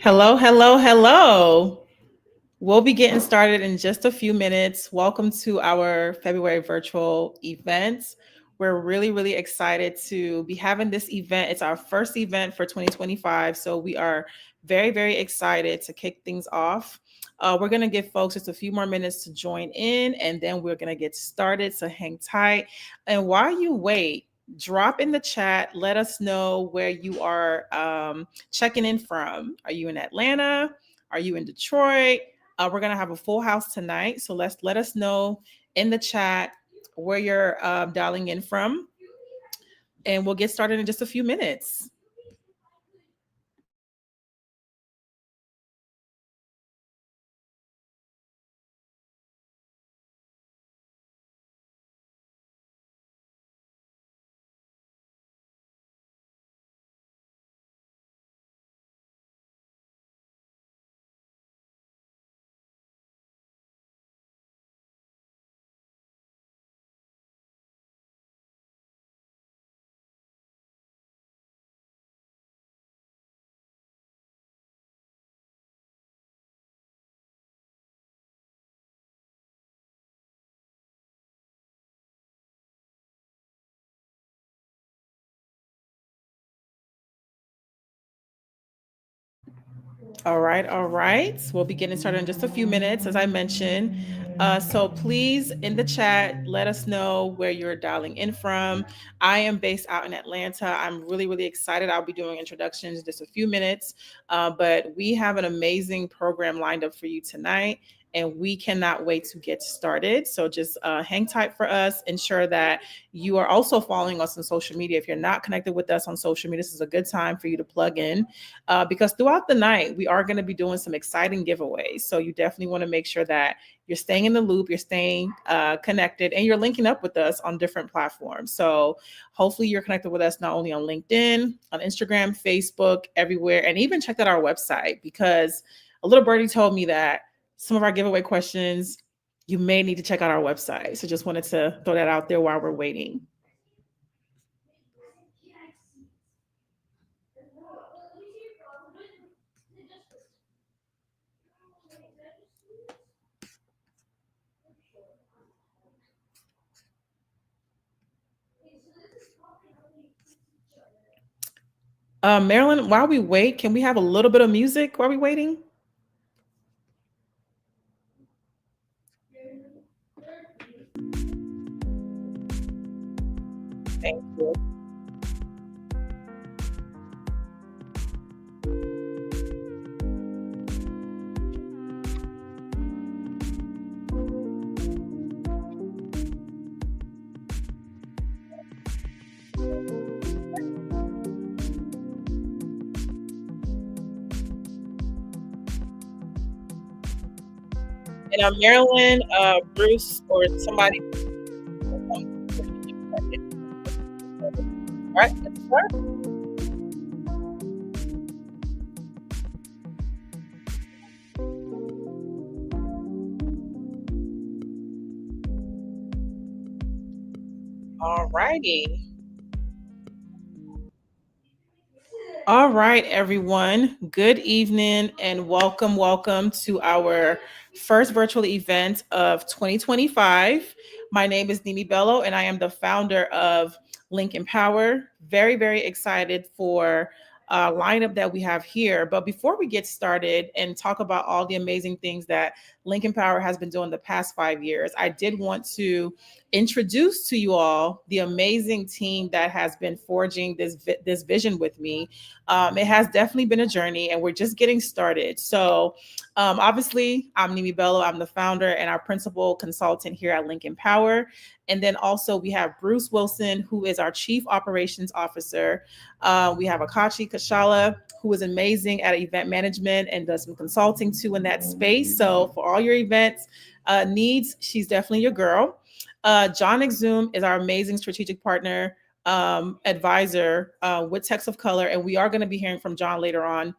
Hello, hello, hello. We'll be getting started in just a few minutes. Welcome to our February virtual event. We're really excited to be having this event. It's our first event for 2025. So we are very excited to kick things off. We're going to give folks just a few more minutes to join in, and then we're going to get started. So hang tight. And while you wait, drop in the chat. Let us know where you are checking in from. Are you in Atlanta? Are you in Detroit? We're gonna have a full house tonight, so let us know in the chat where you're dialing in from, and we'll get started in just a few minutes. All right, all right. We'll be getting started in just a few minutes, as I mentioned. So please, in the chat, let us know where you're dialing in from. I am based out in Atlanta. I'm really excited. I'll be doing introductions in just a few minutes, but we have an amazing program lined up for you tonight, and we cannot wait to get started. So just hang tight for us. Ensure that you are also following us on social media. If you're not connected with us on social media, this is a good time for you to plug in, because throughout the night, we are going to be doing some exciting giveaways. So you definitely want to make sure that you're staying in the loop, you're staying connected, and you're linking up with us on different platforms. So hopefully you're connected with us not only on LinkedIn, on Instagram, Facebook, everywhere, and even check out our website, because a little birdie told me that some of our giveaway questions, you may need to check out our website. So just wanted to throw that out there while we're waiting. Marilyn, while we wait, can we have a little bit of music while we're waiting? Thank you. And Marilyn, Bruce, or somebody. All right, let's start. All righty. All right, everyone. Good evening and welcome to our first virtual event of 2025. My name is Nimi Bello, and I am the founder of Link Empower. Very excited for lineup that we have here. But before we get started and talk about all the amazing things that Link Empower has been doing the past 5 years, I did want to introduce to you all the amazing team that has been forging this vision with me. It has definitely been a journey, and we're just getting started. So, obviously, I'm Nimi Bello. I'm the founder and our principal consultant here at Link Empower. And then also we have Bruce Wilson, who is our Chief Operations Officer. We have Akachi Kashala, who is amazing at event management and does some consulting too in that space. So for all your events needs, she's definitely your girl. John Exum is our amazing strategic partner, advisor with Text of Color, and we are going to be hearing from John later on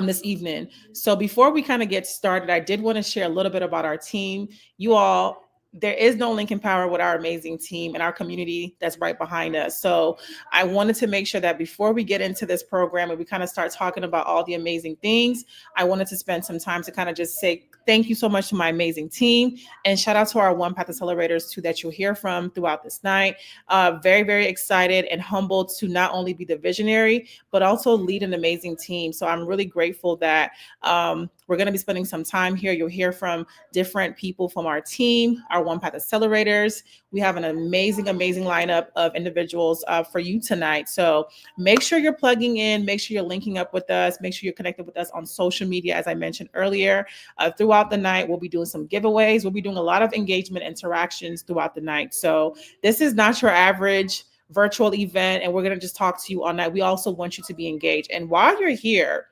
this evening. So before we kind of get started, I did want to share a little bit about our team. You all there is no Lincoln Power with our amazing team and our community that's right behind us. So I wanted to make sure that before we get into this program and we kind of start talking about all the amazing things, I wanted to spend some time to kind of just say thank you so much to my amazing team, and shout out to our One Path Accelerators too that you'll hear from throughout this night. Very, very excited and humbled to not only be the visionary, but also lead an amazing team. So I'm really grateful that we're going to be spending some time here. You'll hear from different people from our team, our One Path Accelerators. We have an amazing, amazing lineup of individuals for you tonight. So make sure you're plugging in, make sure you're linking up with us, make sure you're connected with us on social media, as I mentioned earlier. Throughout the night, we'll be doing some giveaways. We'll be doing a lot of engagement interactions throughout the night. So this is not your average virtual event, and we're going to just talk to you all night. We also want you to be engaged. And while you're here,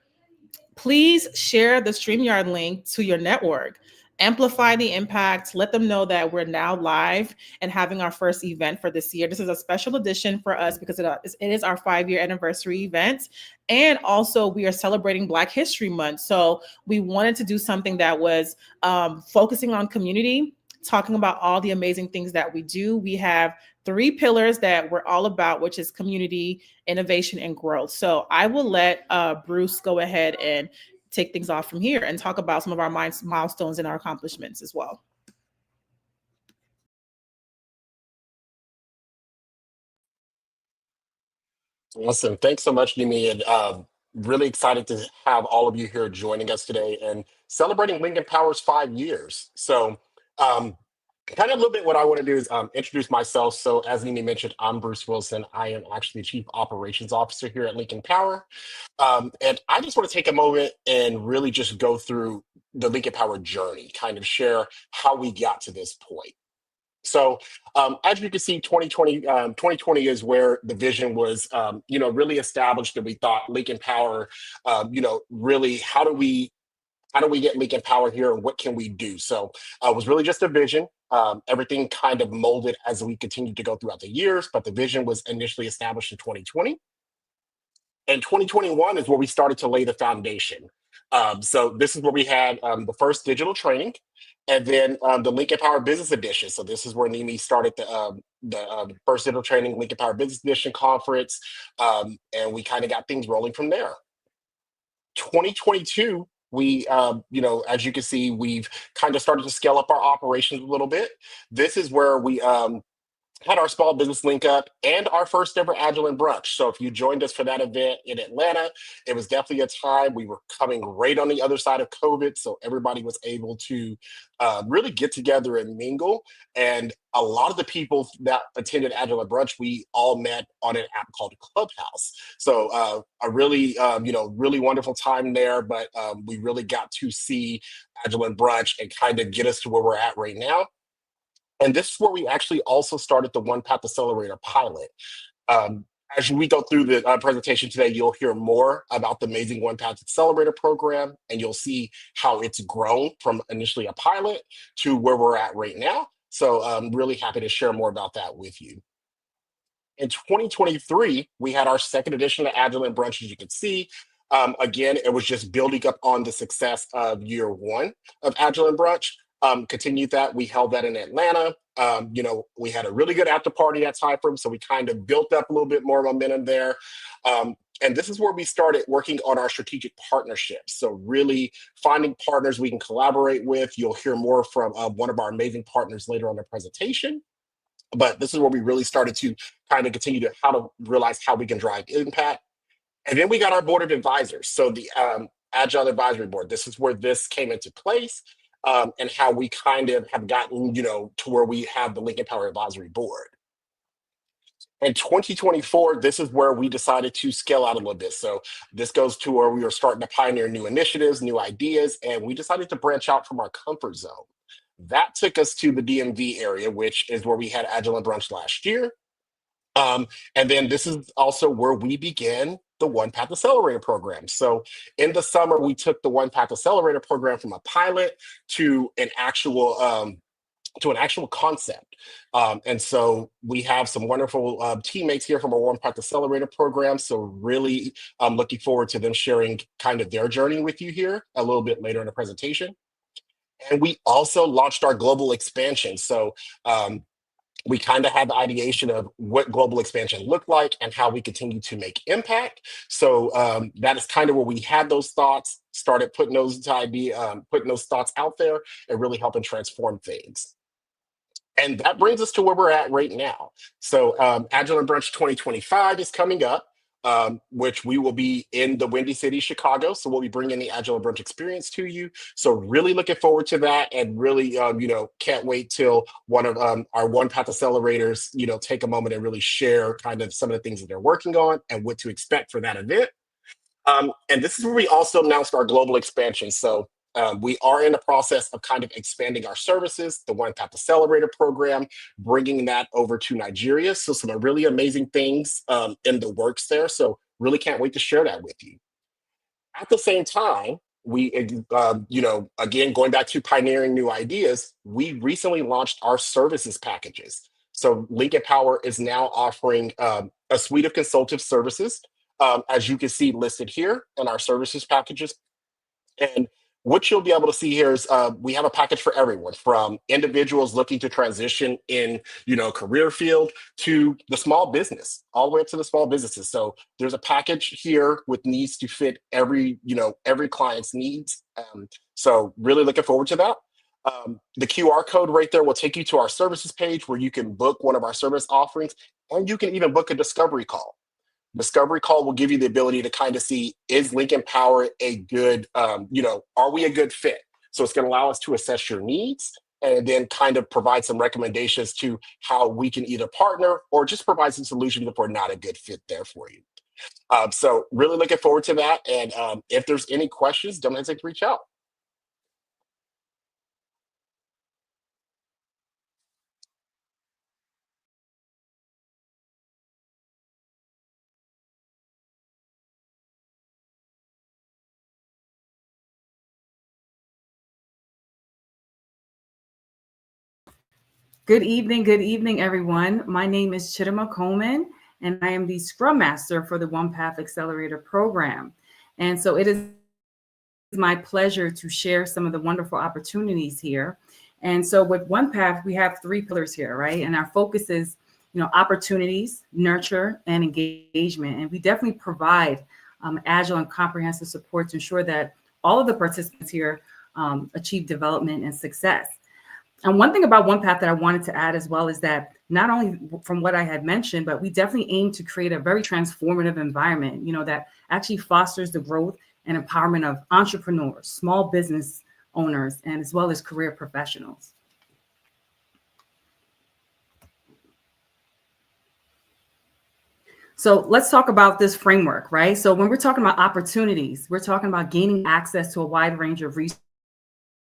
please share the StreamYard link to your network. Amplify the impact. Let them know that we're now live and having our first event for this year. This is a special edition for us because it is our 5-year anniversary event. And also, we are celebrating Black History Month. So we wanted to do something that was focusing on community, talking about all the amazing things that we do. We have 3 pillars that we're all about, which is community, innovation, and growth. So I will let Bruce go ahead and take things off from here and talk about some of our milestones and our accomplishments as well. Awesome. Thanks so much, Mimi. And really excited to have all of you here joining us today and celebrating Lincoln Power's 5 years. So, kind of a little bit what I want to do is introduce myself. So, as Mimi mentioned, I'm Bruce Wilson. I am actually Chief Operations Officer here at Lincoln Power. And I just want to take a moment and really just go through the Lincoln Power journey, kind of share how we got to this point. So as you can see, 2020 is where the vision was, really established, and we thought Lincoln Power, really how do we get Lincoln Power here, and what can we do? So it was really just a vision. Everything kind of molded as we continued to go throughout the years, but the vision was initially established in 2020. And 2021 is where we started to lay the foundation. So this is where we had the first digital training, and then the Lincoln Power Business Edition. So this is where Nimi started the first digital training, Lincoln Power Business Edition conference, and we kind of got things rolling from there. 2022, we, as you can see, we've kind of started to scale up our operations a little bit. This is where we had our small business link up and our first ever Agilent brunch. So if you joined us for that event in Atlanta, it was definitely a time. We were coming right on the other side of COVID, so everybody was able to really get together and mingle. And a lot of the people that attended Agilent brunch, we all met on an app called Clubhouse. So a really, really wonderful time there. But we really got to see Agilent brunch and kind of get us to where we're at right now. And this is where we actually also started the One Path Accelerator pilot. As we go through the presentation today, you'll hear more about the amazing One Path Accelerator program, and you'll see how it's grown from initially a pilot to where we're at right now. So I'm really happy to share more about that with you. In 2023, we had our second edition of Agilent Brunch, as you can see. Again, it was just building up on the success of year one of Agilent Brunch. Continued that. We held that in Atlanta. We had a really good after party at Cypher, so we kind of built up a little bit more momentum there. And this is where we started working on our strategic partnerships. So really finding partners we can collaborate with. You'll hear more from one of our amazing partners later on the presentation. But this is where we really started to kind of continue to how to realize how we can drive impact. And then we got our board of advisors. So the Agile Advisory Board, this is where this came into place. And how we kind of have gotten, to where we have the Lincoln Power Advisory Board. In 2024, this is where we decided to scale out a little bit. So this goes to where we were starting to pioneer new initiatives, new ideas, and we decided to branch out from our comfort zone. That took us to the DMV area, which is where we had Agilent Brunch last year. And then this is also where we began the One Path Accelerator program. So in the summer, we took the One Path Accelerator program from a pilot to an actual concept. And so we have some wonderful teammates here from our One Path Accelerator program. So really looking forward to them sharing kind of their journey with you here a little bit later in the presentation. And we also launched our global expansion. So we kind of had the ideation of what global expansion looked like and how we continue to make impact. So that is kind of where we had those thoughts, started putting putting those thoughts out there and really helping transform things. And that brings us to where we're at right now. So Agile and Brunch 2025 is coming up, which we will be in the Windy City, Chicago. So we'll be bringing the Agile and Brunch experience to you. So really looking forward to that, and really, can't wait till one of our One Path accelerators, take a moment and really share kind of some of the things that they're working on and what to expect for that event. And this is where we also announced our global expansion. So we are in the process of kind of expanding our services, the One Path Accelerator program, bringing that over to Nigeria. So some really amazing things in the works there. So really can't wait to share that with you. At the same time, again, going back to pioneering new ideas, we recently launched our services packages. So Lincoln Power is now offering a suite of consultative services, as you can see listed here in our services packages. And what you'll be able to see here is we have a package for everyone, from individuals looking to transition in, career field, to the small business, all the way up to the small businesses. So there's a package here with needs to fit every client's needs. So really looking forward to that. The QR code right there will take you to our services page where you can book one of our service offerings, and you can even book a discovery call. Discovery call will give you the ability to kind of see, is Lincoln Power a good, are we a good fit? So it's going to allow us to assess your needs and then kind of provide some recommendations to how we can either partner or just provide some solutions if we're not a good fit there for you. So really looking forward to that. And if there's any questions, don't hesitate to reach out. Good evening, everyone. My name is Chidima Coleman, and I am the Scrum Master for the One Path Accelerator program. And so it is my pleasure to share some of the wonderful opportunities here. And so with One Path, we have 3 pillars here, right? And our focus is, opportunities, nurture, and engagement. And we definitely provide agile and comprehensive support to ensure that all of the participants here achieve development and success. And one thing about One Path that I wanted to add as well is that not only from what I had mentioned, but we definitely aim to create a very transformative environment, that actually fosters the growth and empowerment of entrepreneurs, small business owners, and as well as career professionals. So let's talk about this framework, right? So when we're talking about opportunities, we're talking about gaining access to a wide range of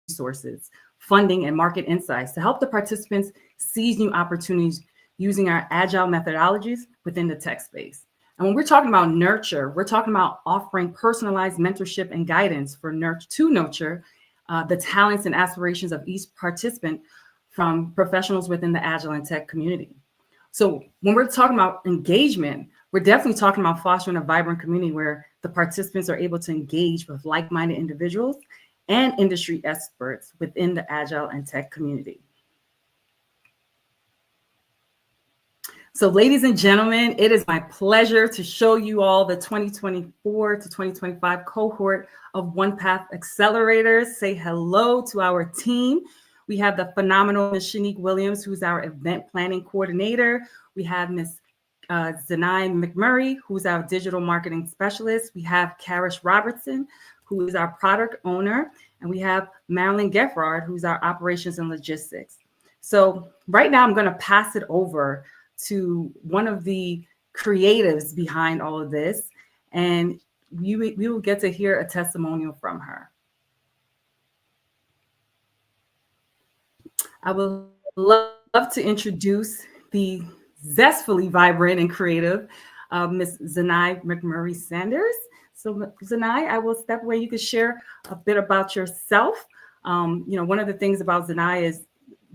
resources, funding, and market insights to help the participants seize new opportunities using our agile methodologies within the tech space. And when we're talking about nurture, we're talking about offering personalized mentorship and guidance to nurture the talents and aspirations of each participant from professionals within the agile and tech community. So when we're talking about engagement, we're definitely talking about fostering a vibrant community where the participants are able to engage with like-minded individuals and industry experts within the agile and tech community. So ladies and gentlemen, it is my pleasure to show you all the 2024 to 2025 cohort of One Path Accelerators. Say hello to our team. We have the phenomenal Ms. Shanique Williams, who's our event planning coordinator. We have Ms. Zanai McMurray, who's our digital marketing specialist. We have Karish Robertson, who is our product owner. And we have Marilyn Geffrard, who's our operations and logistics. So right now I'm going to pass it over to one of the creatives behind all of this. And we will get to hear a testimonial from her. I would love to introduce the zestfully vibrant and creative Ms. Zanai McMurray Sanders. So Zanai, I will step away. You could share a bit about yourself. One of the things about Zanai is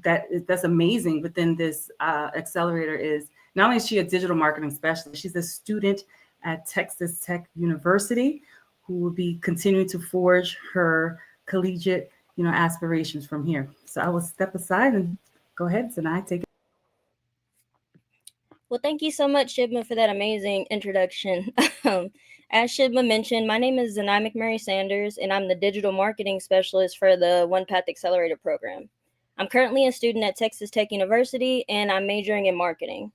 that's amazing within this accelerator is not only is she a digital marketing specialist, she's a student at Texas Tech University who will be continuing to forge her collegiate, aspirations from here. So I will step aside and go ahead, Zanai, take it. Well, thank you so much, Shibma, for that amazing introduction. As Shibma mentioned, my name is Zanai McMurray Sanders, and I'm the digital marketing specialist for the One Path Accelerator program. I'm currently a student at Texas Tech University, and I'm majoring in marketing.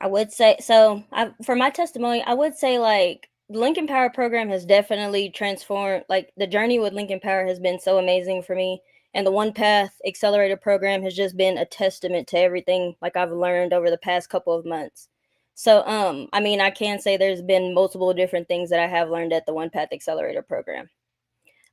I would say so. For my testimony, I would say like the Lincoln Power program has definitely transformed. Like the journey with Lincoln Power has been so amazing for me, and the One Path Accelerator program has just been a testament to everything like I've learned over the past couple of months. So, I mean, I can say there's been multiple different things that I have learned at the One Path Accelerator program.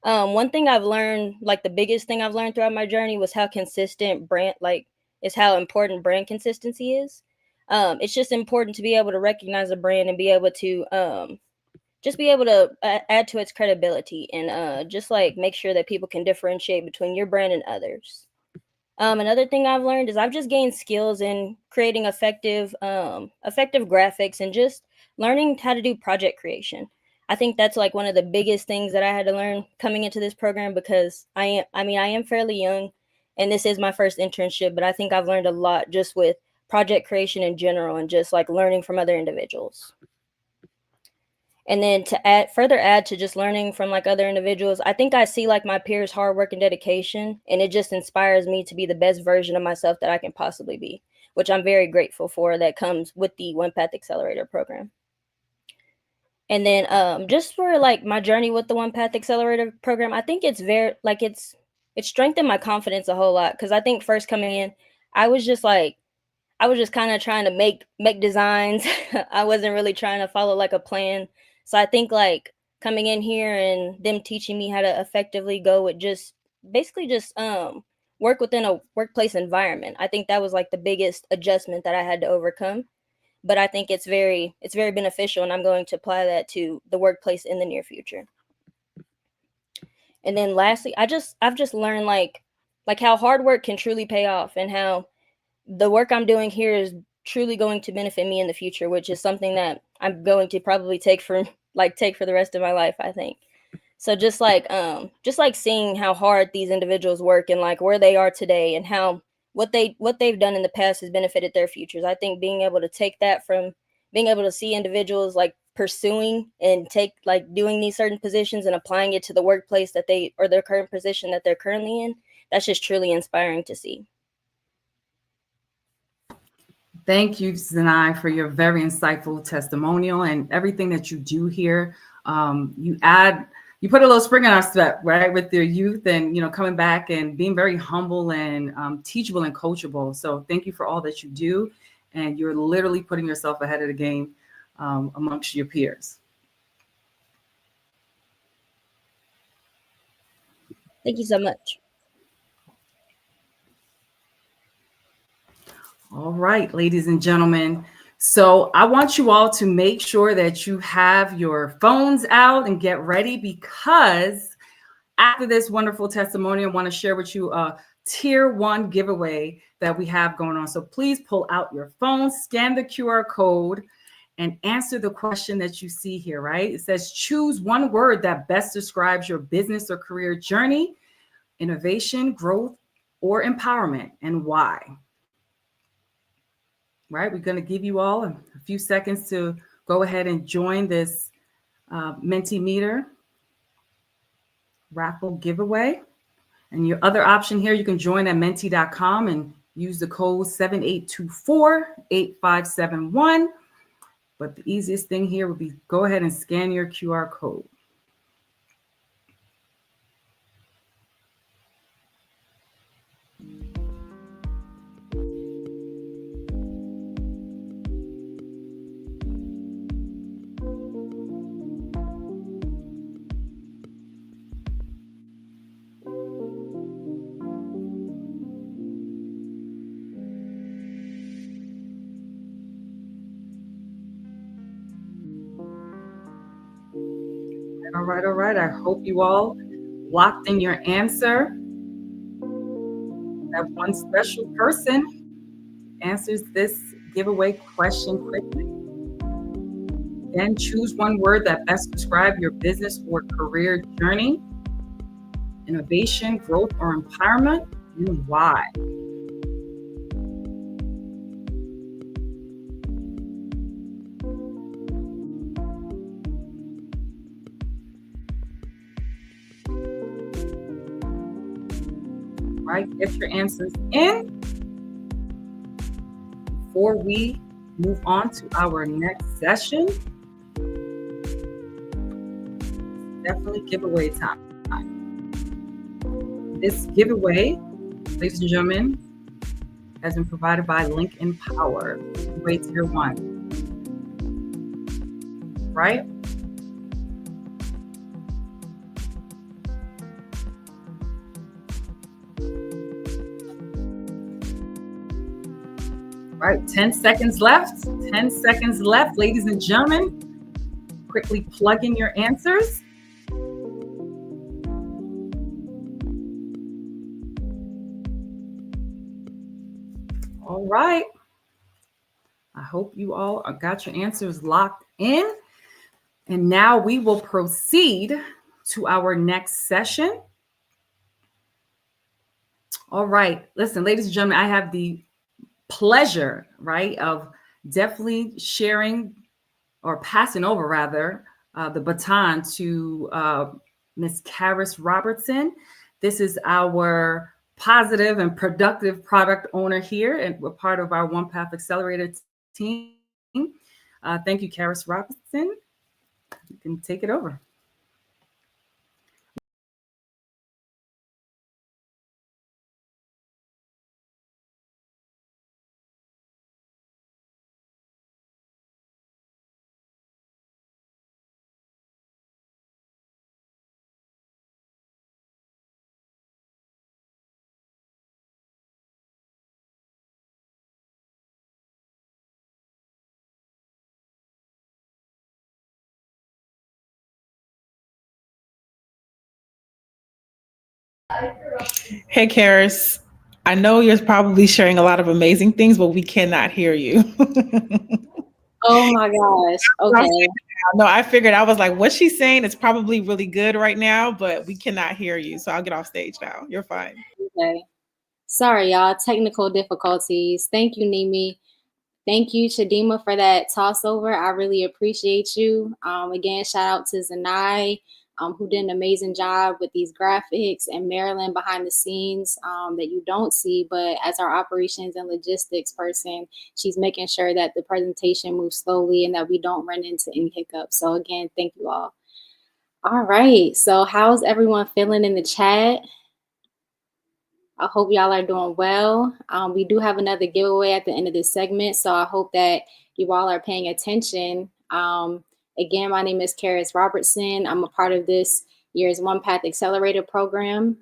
One thing I've learned, like the biggest thing I've learned throughout my journey, was how consistent brand, like, is how important brand consistency is. It's just important to be able to recognize a brand and be able to just be able to add to its credibility and just like make sure that people can differentiate between your brand and others. Another thing I've learned is I've just gained skills in creating effective graphics and just learning how to do project creation. I think that's like one of the biggest things that I had to learn coming into this program because I am fairly young and this is my first internship, but I think I've learned a lot just with project creation in general and just like learning from other individuals. And then to further add to just learning from like other individuals, I think I see like my peers' hard work and dedication, and it just inspires me to be the best version of myself that I can possibly be, which I'm very grateful for that comes with the One Path Accelerator program. And then just for like my journey with the One Path Accelerator program, I think it's very like it's strengthened my confidence a whole lot because I think first coming in, I was just kind of trying to make designs. I wasn't really trying to follow like a plan. So I think like coming in here and them teaching me how to effectively go with just basically just work within a workplace environment. I think that was like the biggest adjustment that I had to overcome. But I think it's very beneficial, and I'm going to apply that to the workplace in the near future. And then lastly, I've just learned like how hard work can truly pay off and how the work I'm doing here is truly going to benefit me in the future, which is something that I'm going to probably take for the rest of my life, I think. So just like seeing how hard these individuals work and like where they are today and how what they've done in the past has benefited their futures. I think being able to take that from being able to see individuals like pursuing and take like doing these certain positions and applying it to the workplace that they or their current position that they're currently in, that's just truly inspiring to see. Thank you, Zanai, for your very insightful testimonial and everything that you do here. You put a little spring in our step, right, with your youth and, coming back and being very humble and teachable and coachable. So thank you for all that you do. And you're literally putting yourself ahead of the game amongst your peers. Thank you so much. All right, ladies and gentlemen. So I want you all to make sure that you have your phones out and get ready, because after this wonderful testimony, I want to share with you a tier 1 giveaway that we have going on. So please pull out your phone, scan the QR code, and answer the question that you see here, right? It says, choose one word that best describes your business or career journey, innovation, growth, or empowerment, and why. Right, we're going to give you all a few seconds to go ahead and join this Mentimeter raffle giveaway. And your other option here, you can join at menti.com and use the code 7824-8571. But the easiest thing here would be go ahead and scan your QR code. All right. I hope you all locked in your answer. That one special person answers this giveaway question quickly. Then choose one word that best describes your business or career journey, innovation, growth, or empowerment, and why. Right, get your answers in before we move on to our next session. Definitely giveaway time. This giveaway, ladies and gentlemen, has been provided by Link Empower. Giveaway tier 1. Right? Right, 10 seconds left. 10 seconds left, ladies and gentlemen. Quickly plug in your answers. All right. I hope you all got your answers locked in. And now we will proceed to our next session. All right. Listen, ladies and gentlemen, I have the pleasure, right, of definitely sharing or passing over rather the baton to Ms. Karis Robertson. This is our positive and productive product owner here, and we're part of our One Path Accelerator team. Thank you, Karis Robertson. You can take it over. Hey, Karis. I know you're probably sharing a lot of amazing things, but we cannot hear you. Oh my gosh. Okay. No, I figured, I was like, what she's saying is probably really good right now, but we cannot hear you. So I'll get off stage now. You're fine. Okay. Sorry, y'all. Technical difficulties. Thank you, Nimi. Thank you, Chidima, for that toss over. I really appreciate you. Again, shout out to Zanai, who did an amazing job with these graphics, and Marilyn behind the scenes that you don't see, but as our operations and logistics person, she's making sure that the presentation moves slowly and that we don't run into any hiccups. So again, thank you all. All right, so how's everyone feeling in the chat? I hope y'all are doing well. We do have another giveaway at the end of this segment, so I hope that you all are paying attention. Again, my name is Karis Robertson. I'm a part of this year's One Path Accelerator program.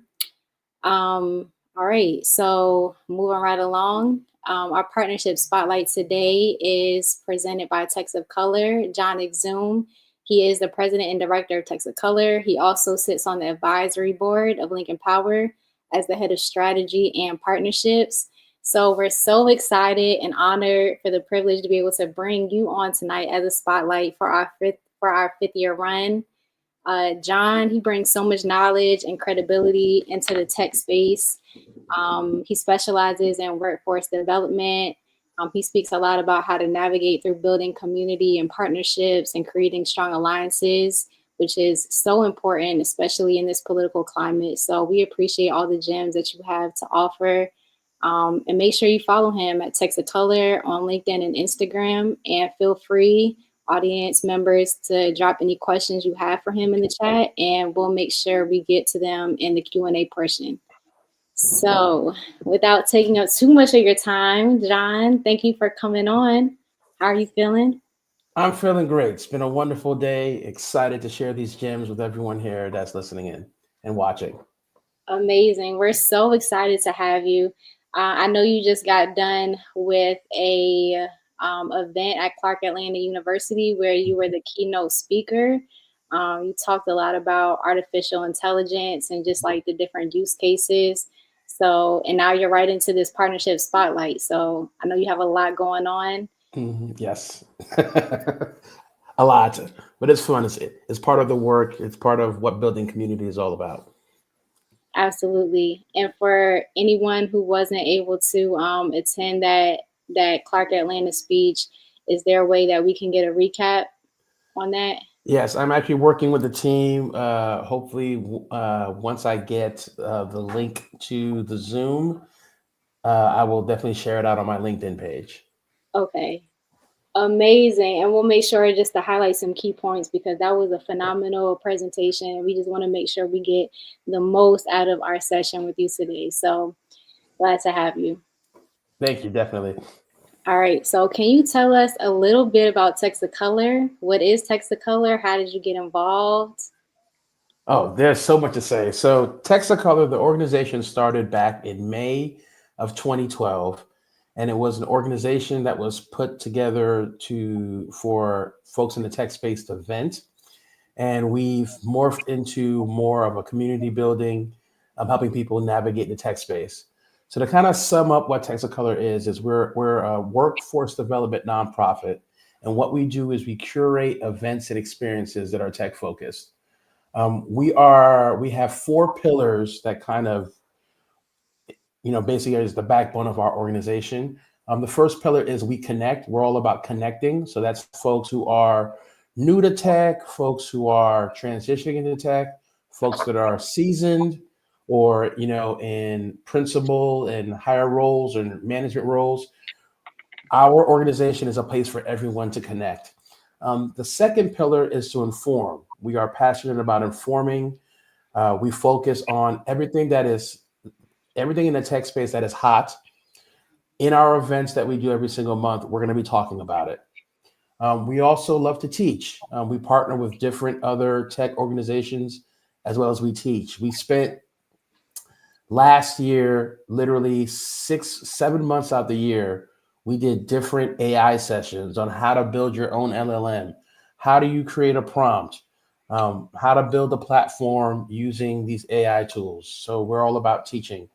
All right, so moving right along. Our partnership spotlight today is presented by Text of Color, John Exum. He is the president and director of Text of Color. He also sits on the advisory board of Link Empower as the head of strategy and partnerships. So we're so excited and honored for the privilege to be able to bring you on tonight as a spotlight for our fifth year run. John, he brings so much knowledge and credibility into the tech space. He specializes in workforce development. He speaks a lot about how to navigate through building community and partnerships and creating strong alliances, which is so important, especially in this political climate. So we appreciate all the gems that you have to offer. And make sure you follow him at Text of Color on LinkedIn and Instagram. And feel free, audience members, to drop any questions you have for him in the chat, and we'll make sure we get to them in the Q&A portion. So without taking up too much of your time, John, thank you for coming on. How are you feeling? I'm feeling great. It's been a wonderful day. Excited to share these gems with everyone here that's listening in and watching. Amazing. We're so excited to have you. I know you just got done with a event at Clark Atlanta University where you were the keynote speaker. You talked a lot about artificial intelligence and just like the different use cases. So, and now you're right into this partnership spotlight. So I know you have a lot going on. Yes. A lot, but it's fun. It's part of the work. It's part of what building community is all about. Absolutely. And for anyone who wasn't able to attend that Clark Atlanta speech, is there a way that we can get a recap on that? Yes, I'm actually working with the team. Hopefully, once I get the link to the Zoom, I will definitely share it out on my LinkedIn page. Okay. Amazing. And we'll make sure just to highlight some key points because that was a phenomenal presentation. We just want to make sure we get the most out of our session with you today. So glad to have you. Thank you, definitely. All right. So can you tell us a little bit about Texacolor? What is Texacolor? How did you get involved? Oh, there's so much to say. So Texacolor, the organization started back in May of 2012, and it was an organization that was put together for folks in the tech space to vent. And we've morphed into more of a community building, helping people navigate the tech space. So to kind of sum up what Texacolor is we're a workforce development nonprofit. And what we do is we curate events and experiences that are tech focused. We have 4 pillars that kind of, basically is the backbone of our organization. The first pillar is we connect. We're all about connecting. So that's folks who are new to tech, folks who are transitioning into tech, folks that are seasoned or, in principal and higher roles and management roles. Our organization is a place for everyone to connect. The second pillar is to inform. We are passionate about informing. We focus on everything in the tech space that is hot. In our events that we do every single month, we're going to be talking about it. We also love to teach. We partner with different other tech organizations as well as we teach. We spent last year, literally 6-7 months out the year, we did different AI sessions on how to build your own LLM. How do you create a prompt? How to build a platform using these AI tools. So we're all about teaching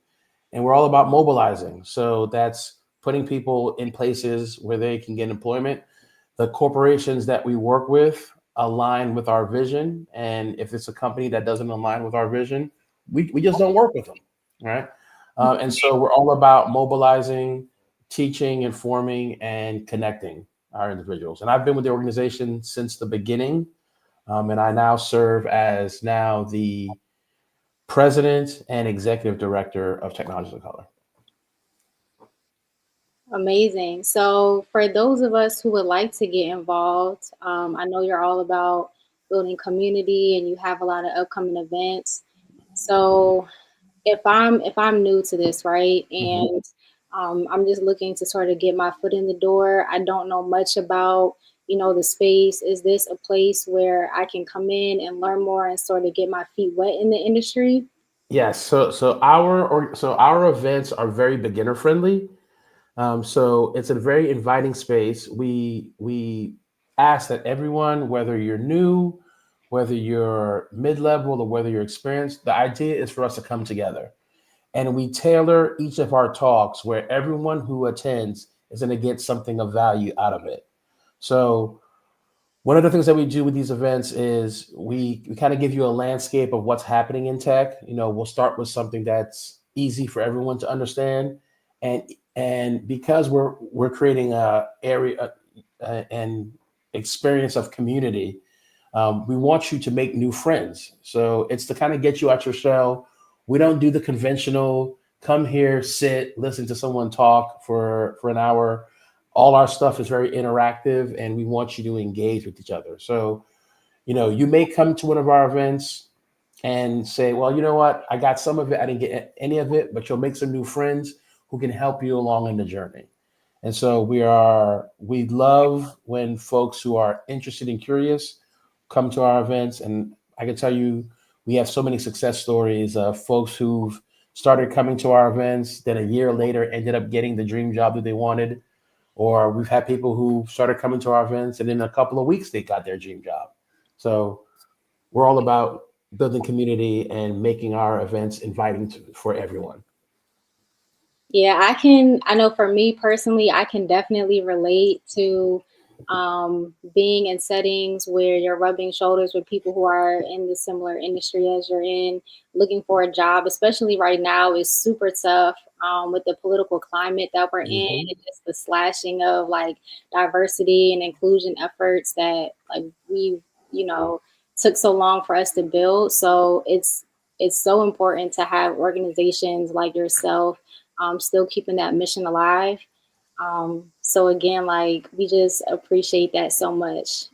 and we're all about mobilizing. So that's putting people in places where they can get employment. The corporations that we work with align with our vision. And if it's a company that doesn't align with our vision, we just don't work with them, right? And so we're all about mobilizing, teaching, informing, and connecting our individuals. And I've been with the organization since the beginning. And I now serve as the president and executive director of Technologies of Color. Amazing. So for those of us who would like to get involved, I know you're all about building community and you have a lot of upcoming events. So if I'm new to this, right, and I'm just looking to sort of get my foot in the door, I don't know much about, the space. Is this a place where I can come in and learn more and sort of get my feet wet in the industry? Yes. So our events are very beginner friendly. So it's a very inviting space. We ask that everyone, whether you're new, whether you're mid-level, or whether you're experienced, the idea is for us to come together. And we tailor each of our talks where everyone who attends is going to get something of value out of it. So one of the things that we do with these events is we kind of give you a landscape of what's happening in tech. We'll start with something that's easy for everyone to understand. And because we're creating a area and experience of community, we want you to make new friends. So it's to kind of get you out your shell. We don't do the conventional come here, sit, listen to someone talk for an hour. All our stuff is very interactive and we want you to engage with each other. So, you may come to one of our events and say, well, you know what? I got some of it. I didn't get any of it, but you'll make some new friends who can help you along in the journey. And so we love when folks who are interested and curious come to our events. And I can tell you, we have so many success stories of folks who've started coming to our events, then a year later ended up getting the dream job that they wanted. Or we've had people who started coming to our events and in a couple of weeks, they got their dream job. So we're all about building community and making our events inviting for everyone. Yeah, I know for me personally, I can definitely relate to being in settings where you're rubbing shoulders with people who are in the similar industry as you're in, looking for a job, especially right now is super tough with the political climate that we're in, Mhm. and just the slashing of like diversity and inclusion efforts that like we, you know, took so long for us to build. So it's so important to have organizations like yourself still keeping that mission alive. So again, like we just appreciate that so much.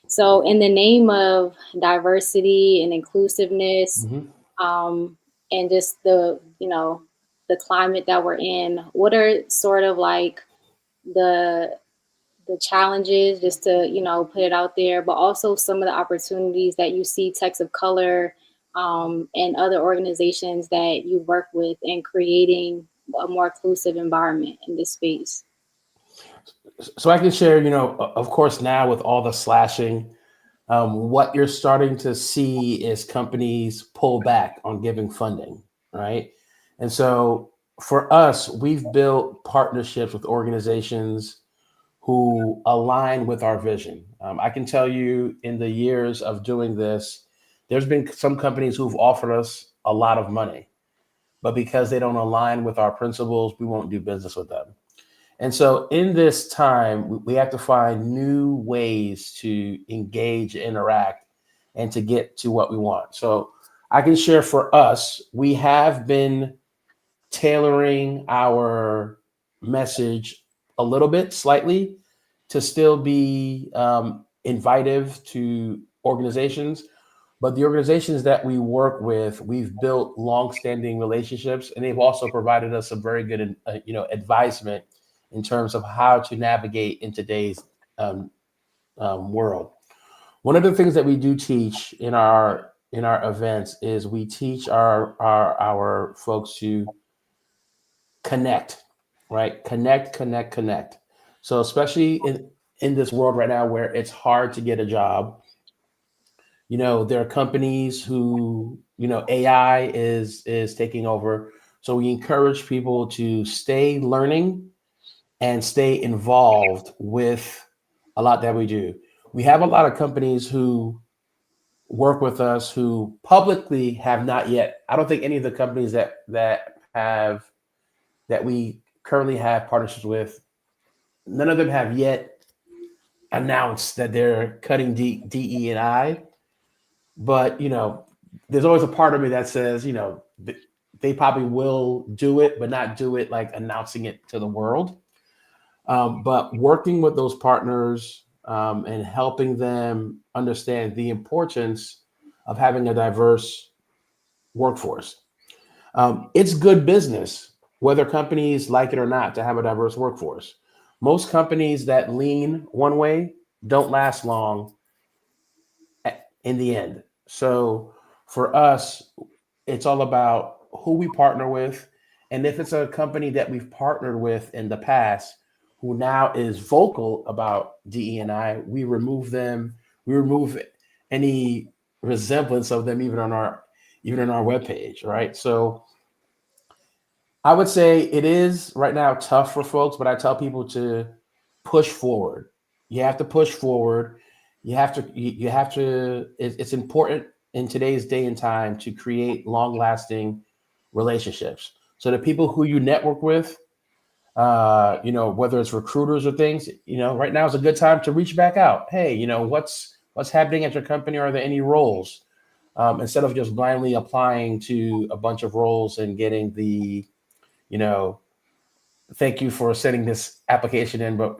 So in the name of diversity and inclusiveness, Mhm. um, and just the, the climate that we're in, what are sort of like the the challenges, just to, put it out there, but also some of the opportunities that you see techs of color and other organizations that you work with in creating a more inclusive environment in this space? So I can share, of course, now with all the slashing, what you're starting to see is companies pull back on giving funding, right? And so for us, we've built partnerships with organizations who align with our vision. I can tell you in the years of doing this, there's been some companies who've offered us a lot of money, but because they don't align with our principles, we won't do business with them. And so in this time, we have to find new ways to engage, interact, and to get to what we want. So I can share for us, we have been tailoring our message a little bit slightly to still be invitive to organizations. But the organizations that we work with, we've built long-standing relationships, and they've also provided us some very good, advisement in terms of how to navigate in today's um, world. One of the things that we do teach in our events is we teach our folks to connect, right? Connect, connect, connect. So especially in this world right now where it's hard to get a job, there are companies who, AI is taking over. So we encourage people to stay learning and stay involved with a lot that we do. We have a lot of companies who work with us who publicly have not yet. I don't think any of the companies that we currently have partnerships with, none of them have yet announced that they're cutting DE and I. But there's always a part of me that says, they probably will do it, but not do it like announcing it to the world. But working with those partners and helping them understand the importance of having a diverse workforce. It's good business, whether companies like it or not, to have a diverse workforce. Most companies that lean one way don't last long in the end. So for us, it's all about who we partner with. And if it's a company that we've partnered with in the past who now is vocal about DE&I, we remove them. We remove any resemblance of them even on our webpage, right? So I would say it is right now tough for folks, but I tell people to push forward. You have to push forward. It's important in today's day and time to create long lasting relationships. So the people who you network with, whether it's recruiters or things, right now is a good time to reach back out. Hey, what's happening at your company? Are there any roles? Instead of just blindly applying to a bunch of roles and getting the, thank you for sending this application in, but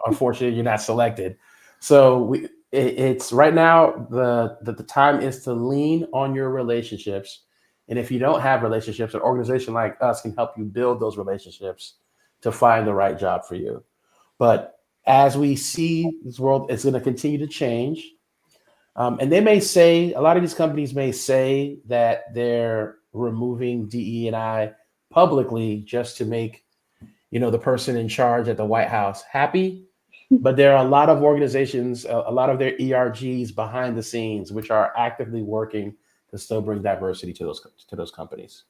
unfortunately you're not selected. So it's right now the time is to lean on your relationships. And if you don't have relationships, an organization like us can help you build those relationships to find the right job for you. But as we see this world, it's going to continue to change. And they may say, a lot of these companies may say that they're removing DE and I publicly just to make the person in charge at the White House happy. But there are a lot of organizations, a lot of their ERGs behind the scenes, which are actively working to still bring diversity to those companies.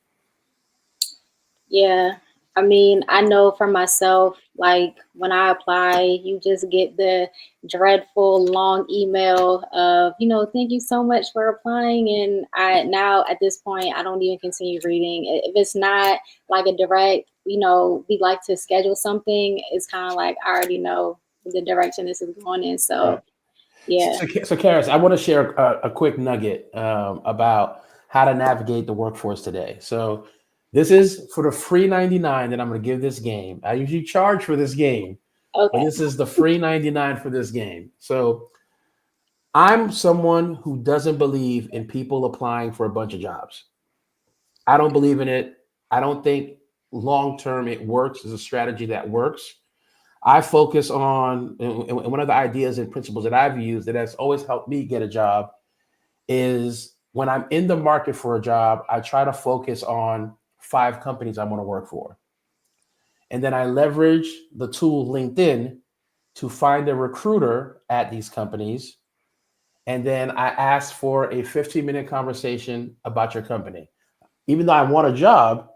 Yeah. I mean, I know for myself, like when I apply, you just get the dreadful long email of, thank you so much for applying. And I now at this point, I don't even continue reading. If it's not like a direct, we'd like to schedule something, it's kind of like I already know the direction this is going in. So Right. yeah. So Karis, I want to share a quick nugget about how to navigate the workforce today. So this is for the free 99 that I'm going to give this game. I usually charge for this game, but Okay. this is the free 99 for this game. So I'm someone who doesn't believe in people applying for a bunch of jobs. I don't believe in it. I don't think long term it works as a strategy that works. I focus on, and one of the ideas and principles that I've used that has always helped me get a job is when I'm in the market for a job, I try to focus on 5 companies I want to work for. And then I leverage the tool LinkedIn to find a recruiter at these companies. And then I ask for a 15-minute conversation about your company. Even though I want a job,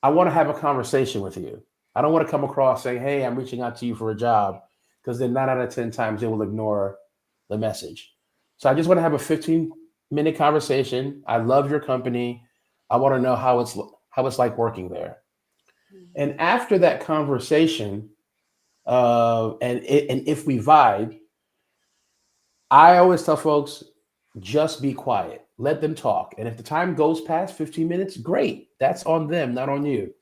I want to have a conversation with you. I don't want to come across saying, hey, I'm reaching out to you for a job, because then 9 out of 10 times they will ignore the message. So I just want to have a 15-minute conversation. I love your company. I want to know how it's like working there. And after that conversation, and if we vibe, I always tell folks, just be quiet. Let them talk. And if the time goes past 15 minutes, great. That's on them, not on you.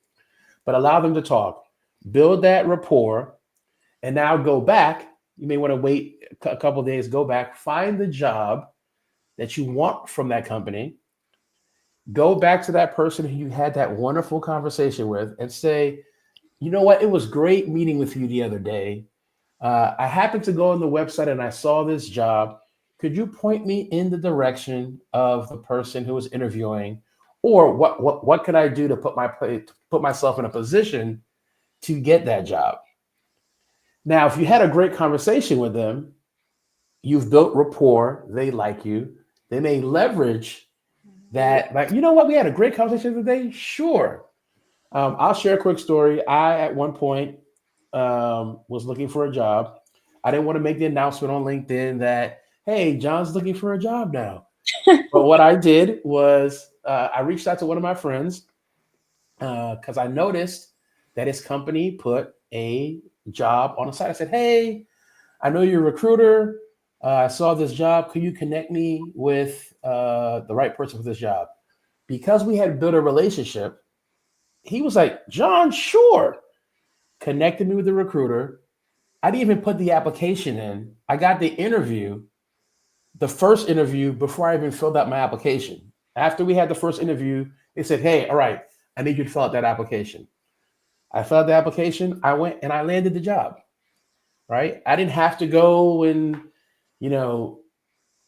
But allow them to talk. Build that rapport. And now go back. You may want to wait a couple of days, go back, find the job that you want from that company. Go back to that person who you had that wonderful conversation with and say, you know what? It was great meeting with you the other day. I happened to go on the website and I saw this job. Could you point me in the direction of the person who was interviewing, or what could I do to put myself in a position to get that job? Now, if you had a great conversation with them, you've built rapport. They like you. They may leverage that. Like, you know what? We had a great conversation today. Sure. I'll share a quick story. I, at one point, was looking for a job. I didn't want to make the announcement on LinkedIn that, hey, John's looking for a job now. But what I did was I reached out to one of my friends because I noticed that his company put a job on the site. I said, hey, I know you're a recruiter. I saw this job. Could you connect me with the right person for this job? Because we had built a relationship, he was like, John, sure. Connected me with the recruiter. I didn't even put the application in. I got the interview, the first interview, before I even filled out my application. After we had the first interview, they said, hey, all right, I need you to fill out that application. I filled out the application. I went and I landed the job, right? I didn't have to go and,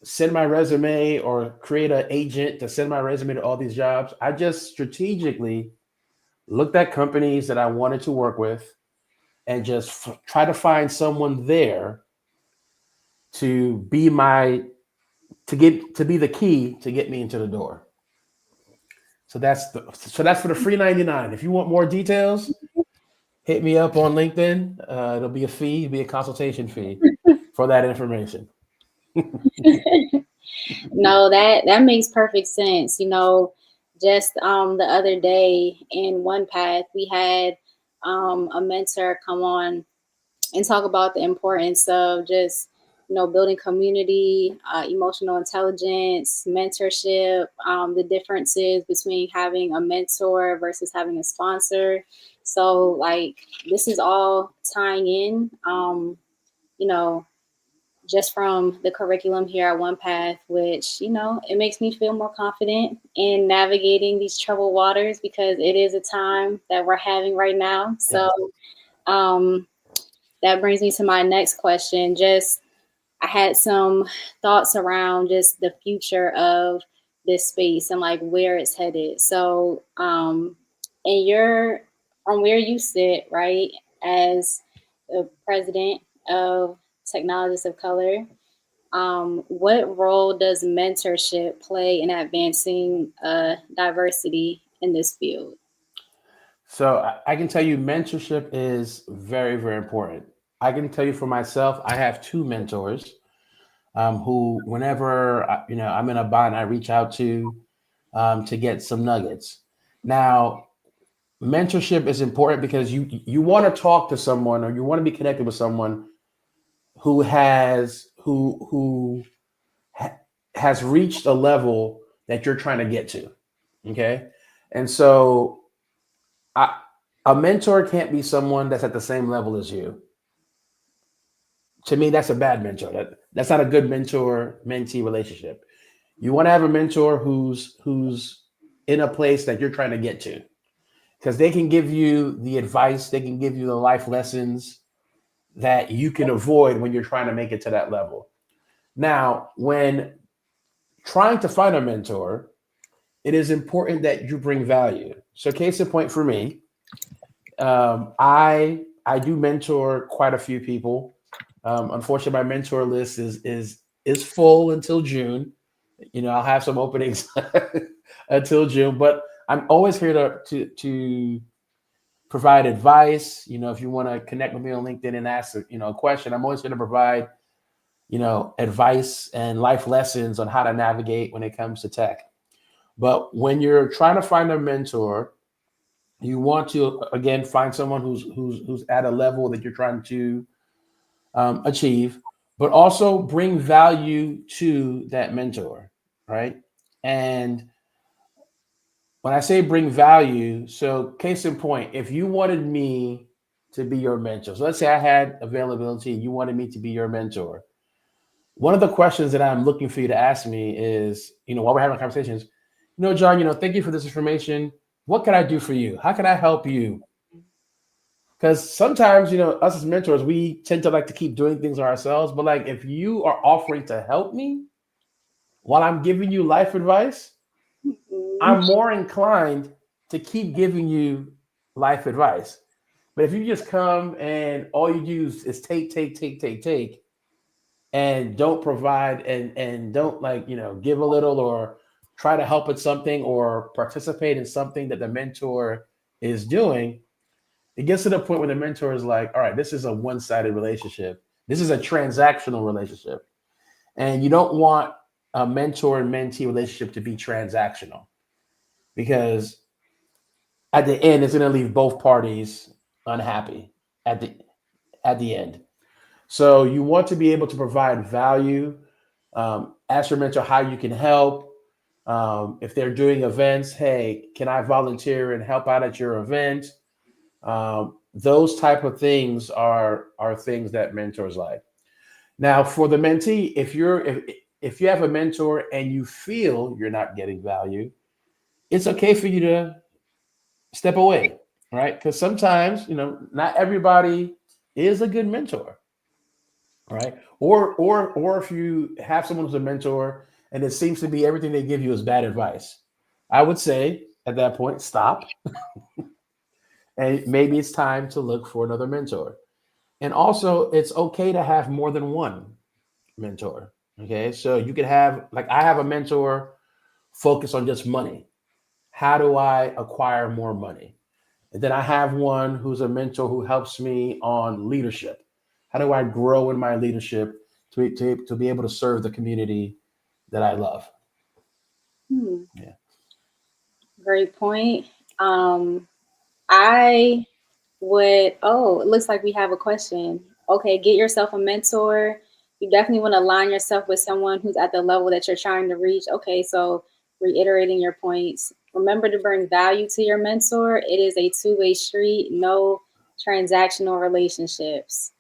send my resume or create an agent to send my resume to all these jobs. I just strategically looked at companies that I wanted to work with and just try to find someone there to be to be the key to get me into the door. So that's for the free 99. If you want more details, hit me up on LinkedIn. It'll be a fee, it'll be a consultation fee for that information. No, that makes perfect sense. Just the other day in One Path, we had a mentor come on and talk about the importance of just building community, emotional intelligence, mentorship, the differences between having a mentor versus having a sponsor. So like this is all tying in, just from the curriculum here at One Path, which, it makes me feel more confident in navigating these troubled waters, because it is a time that we're having right now. So that brings me to my next question. I had some thoughts around just the future of this space and like where it's headed. So from where you sit, right, as the president of Technologists of Color, what role does mentorship play in advancing diversity in this field? So I can tell you mentorship is very, very important. I can tell you for myself, I have two mentors who, whenever I'm in a bind, I reach out to get some nuggets. Now, mentorship is important because you want to talk to someone or you want to be connected with someone who has reached a level that you're trying to get to. Okay, and so a mentor can't be someone that's at the same level as you. To me, that's a bad mentor. That's not a good mentor-mentee relationship. You want to have a mentor who's in a place that you're trying to get to, because they can give you the advice, they can give you the life lessons that you can avoid when you're trying to make it to that level. Now, when trying to find a mentor, it is important that you bring value. So, case in point for me, I do mentor quite a few people. Unfortunately, my mentor list is full until June. I'll have some openings until June, but I'm always here to provide advice. If you want to connect with me on LinkedIn and ask a question, I'm always going to provide advice and life lessons on how to navigate when it comes to tech. But when you're trying to find a mentor, you want to again find someone who's at a level that you're trying to achieve, but also bring value to that mentor, right? And when I say bring value, so case in point, if you wanted me to be your mentor, so let's say I had availability, you wanted me to be your mentor. One of the questions that I'm looking for you to ask me is, while we're having conversations, John, thank you for this information. What can I do for you? How can I help you? Because sometimes, us as mentors, we tend to like to keep doing things ourselves. But like, if you are offering to help me while I'm giving you life advice, I'm more inclined to keep giving you life advice. But if you just come and all you do is take, and don't provide and don't give a little or try to help at something or participate in something that the mentor is doing, it gets to the point where the mentor is like, all right, this is a one-sided relationship. This is a transactional relationship. And you don't want a mentor and mentee relationship to be transactional, because at the end, it's going to leave both parties unhappy at the end. So you want to be able to provide value. Ask your mentor how you can help. If they're doing events, hey, can I volunteer and help out at your event? Those type of things are things that mentors like. Now, for the mentee, if you have a mentor and you feel you're not getting value, it's okay for you to step away, right? Because sometimes, not everybody is a good mentor, right? Or if you have someone who's a mentor and it seems to be everything they give you is bad advice, I would say at that point, stop. And maybe it's time to look for another mentor. And also, it's okay to have more than one mentor. Okay. So you could have, like, I have a mentor focused on just money. How do I acquire more money? And then I have one who's a mentor who helps me on leadership. How do I grow in my leadership to be able to serve the community that I love? Yeah. Great point. I would, it looks like we have a question. Okay, get yourself a mentor. You definitely want to align yourself with someone who's at the level that you're trying to reach. Okay, so reiterating your points, remember to bring value to your mentor. It is a two-way street, no transactional relationships.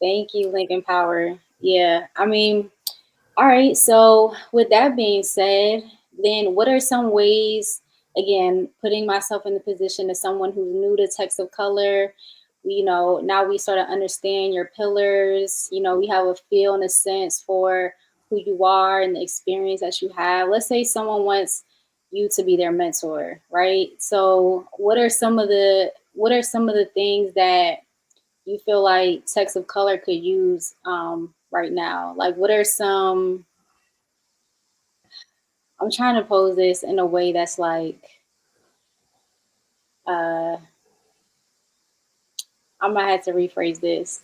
Thank you, Lincoln Power. Yeah, all right, so with that being said, then what are some ways, again, putting myself in the position of someone who's new to text of color, now we sort of understand your pillars, we have a feel and a sense for who you are and the experience that you have. Let's say someone wants you to be their mentor, right? So what are some of the things that you feel like text of color could use right now? Like, what are some, I'm trying to pose this in a way that's like, I might have to rephrase this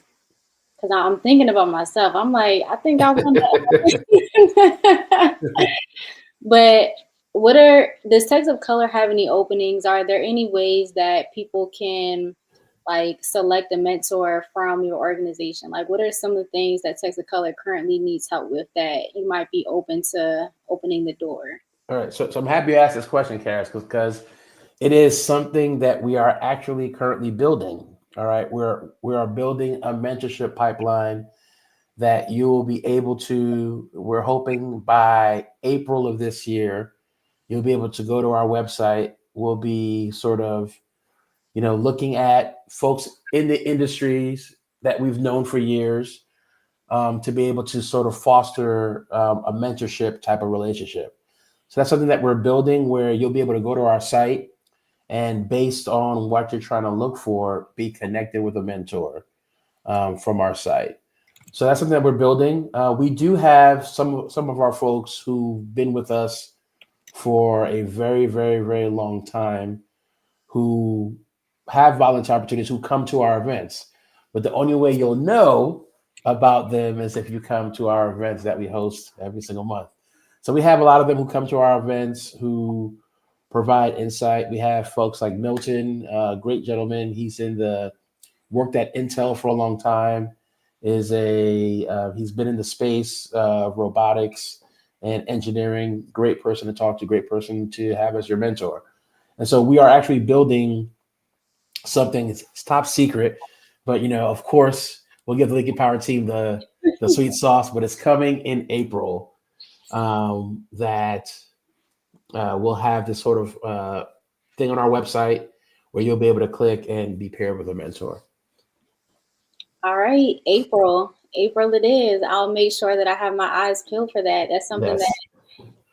because I'm thinking about myself. I'm like, I think I want to. But does Text of Color have any openings? Are there any ways that people can like select a mentor from your organization? Like, what are some of the things that Text of Color currently needs help with that you might be open to opening the door? All right, so I'm happy you asked this question, Karis, because it is something that we are actually currently building. All right, we are building a mentorship pipeline that you will be able to. We're hoping by April of this year, you'll be able to go to our website. We'll be sort of, looking at folks in the industries that we've known for years, to be able to sort of foster a mentorship type of relationship. So that's something that we're building where you'll be able to go to our site and based on what you're trying to look for, be connected with a mentor from our site. So that's something that we're building. We do have some of our folks who've been with us for a very, very, very long time who have volunteer opportunities who come to our events. But the only way you'll know about them is if you come to our events that we host every single month. So we have a lot of them who come to our events who provide insight. We have folks like Milton, great gentleman. He's worked at Intel for a long time. He's been in the space of robotics and engineering. Great person to talk to, great person to have as your mentor. And so we are actually building something. It's top secret, but of course, we'll give the Lincoln Power team the sweet sauce. But it's coming in April. That we'll have this sort of thing on our website where you'll be able to click and be paired with a mentor. All right, April it is. I'll make sure that I have my eyes peeled for that. That's something that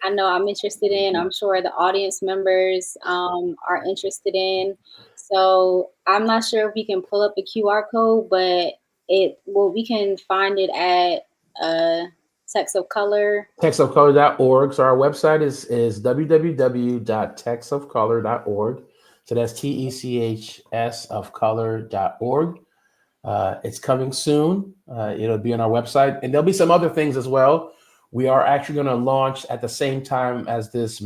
I know I'm interested in. I'm sure the audience members are interested in. So I'm not sure if we can pull up a QR code, but we can find it at Text of Color. Textofcolor.org. So our website is www.textofcolor.org. So that's TECHS of color.org. It's coming soon. It'll be on our website, and there'll be some other things as well. We are actually going to launch at the same time as this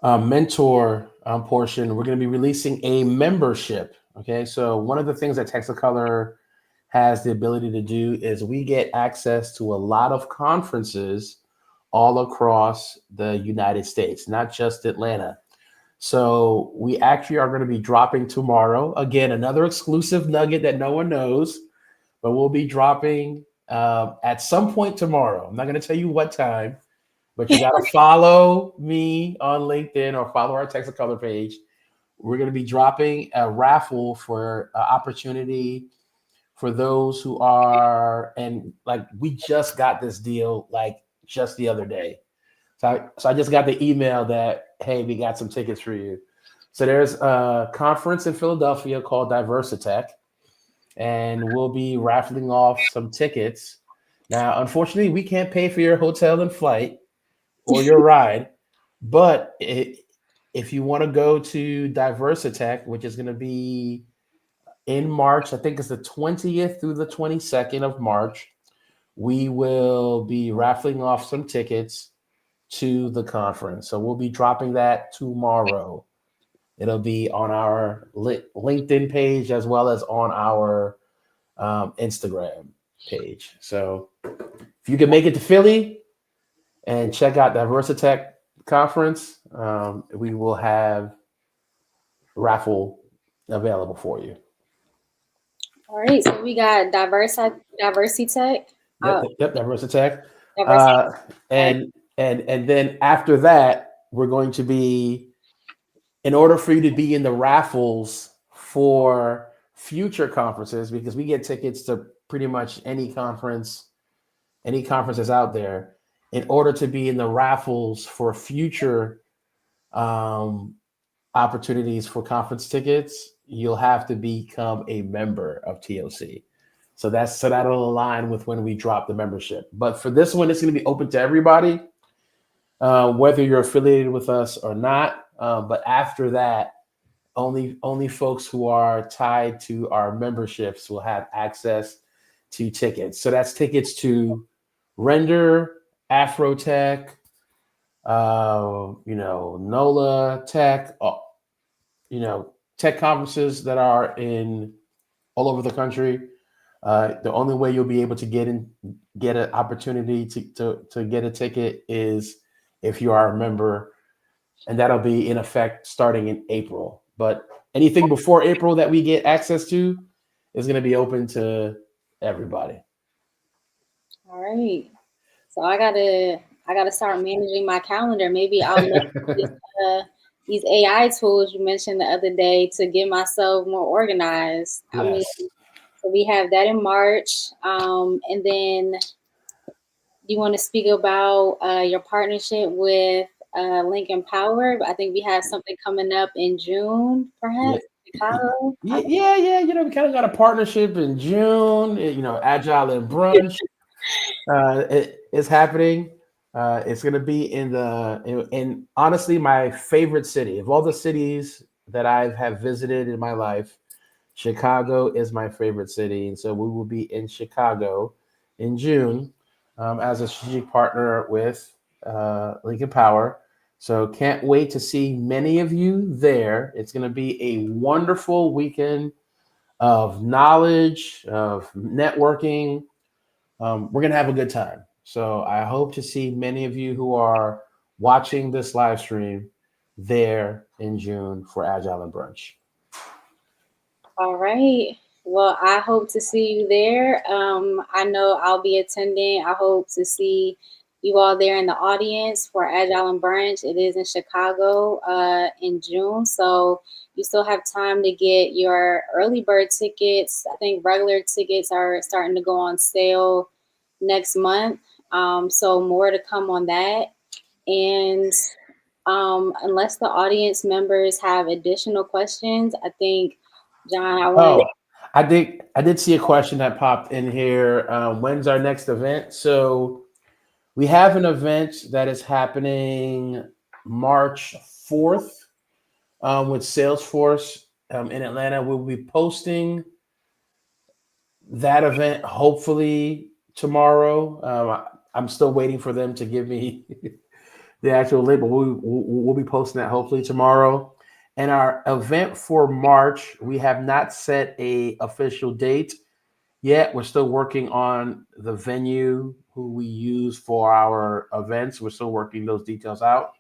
mentor portion. We're going to be releasing a membership. Okay, so one of the things that Text of Color has the ability to do is we get access to a lot of conferences all across the United States, not just Atlanta. So we actually are going to be dropping tomorrow. Again, another exclusive nugget that no one knows, but we'll be dropping at some point tomorrow. I'm not going to tell you what time, but you got to follow me on LinkedIn or follow our Text of Color page. We're going to be dropping a raffle for opportunity for those who are, and like we just got this deal like just the other day. So I just got the email that, hey, we got some tickets for you. So there's a conference in Philadelphia called Diversitech, and we'll be raffling off some tickets. Now, unfortunately, we can't pay for your hotel and flight or your ride, but if you want to go to Diversitech, which is going to be in March, I think it's the 20th through the 22nd of March, we will be raffling off some tickets to the conference. So we'll be dropping that tomorrow. It'll be on our LinkedIn page as well as on our Instagram page. So if you can make it to Philly and check out Diversitech conference, we will have raffle available for you. All right, so we got Diversitech. Yep, Diversitech. And then after that, we're going to be, in order for you to be in the raffles for future conferences, because we get tickets to pretty much any conference that's out there. In order to be in the raffles for future opportunities for conference tickets, you'll have to become a member of TOC. So that'll align with when we drop the membership. But for this one, it's going to be open to everybody. whether you're affiliated with us or not. But after that, only folks who are tied to our memberships will have access to tickets. So that's tickets to Render, Afrotech, NOLA Tech, tech conferences that are in all over the country. The only way you'll be able to get an opportunity to get a ticket is if you are a member, and that'll be in effect starting in April. But anything before April that we get access to is going to be open to everybody. All right. So I gotta start managing my calendar. Maybe I'll look at these AI tools you mentioned the other day to get myself more organized. I mean, Yes. so we have that in March, and then you want to speak about your partnership with Lincoln Power. I think we have something coming up in June, Yeah. perhaps Chicago. Yeah. We kind of got a partnership in June. Agile and Brunch. It's happening. It's going to be in honestly my favorite city of all the cities that I have visited in my life. Chicago is my favorite city, and so we will be in Chicago in June as a strategic partner with Lincoln Power. So can't wait to see many of you there. It's going to be a wonderful weekend of knowledge, of networking. We're going to have a good time. So I hope to see many of you who are watching this live stream there in June for Agile and Brunch. All right. Well, I hope to see you there. I know I'll be attending. I hope to see you all there in the audience for Agile and Brunch. It is in Chicago in June. So you still have time to get your early bird tickets. I think regular tickets are starting to go on sale next month. So more to come on that. And unless the audience members have additional questions, I think, John, I wanted. I did see a question that popped in here. When's our next event? So we have an event that is happening March 4th with Salesforce in Atlanta. We'll be posting that event hopefully tomorrow. I'm still waiting for them to give me the actual link, but we'll be posting that hopefully tomorrow. And our event for March, we have not set a official date yet. We're still working on the venue who we use for our events. We're still working those details out,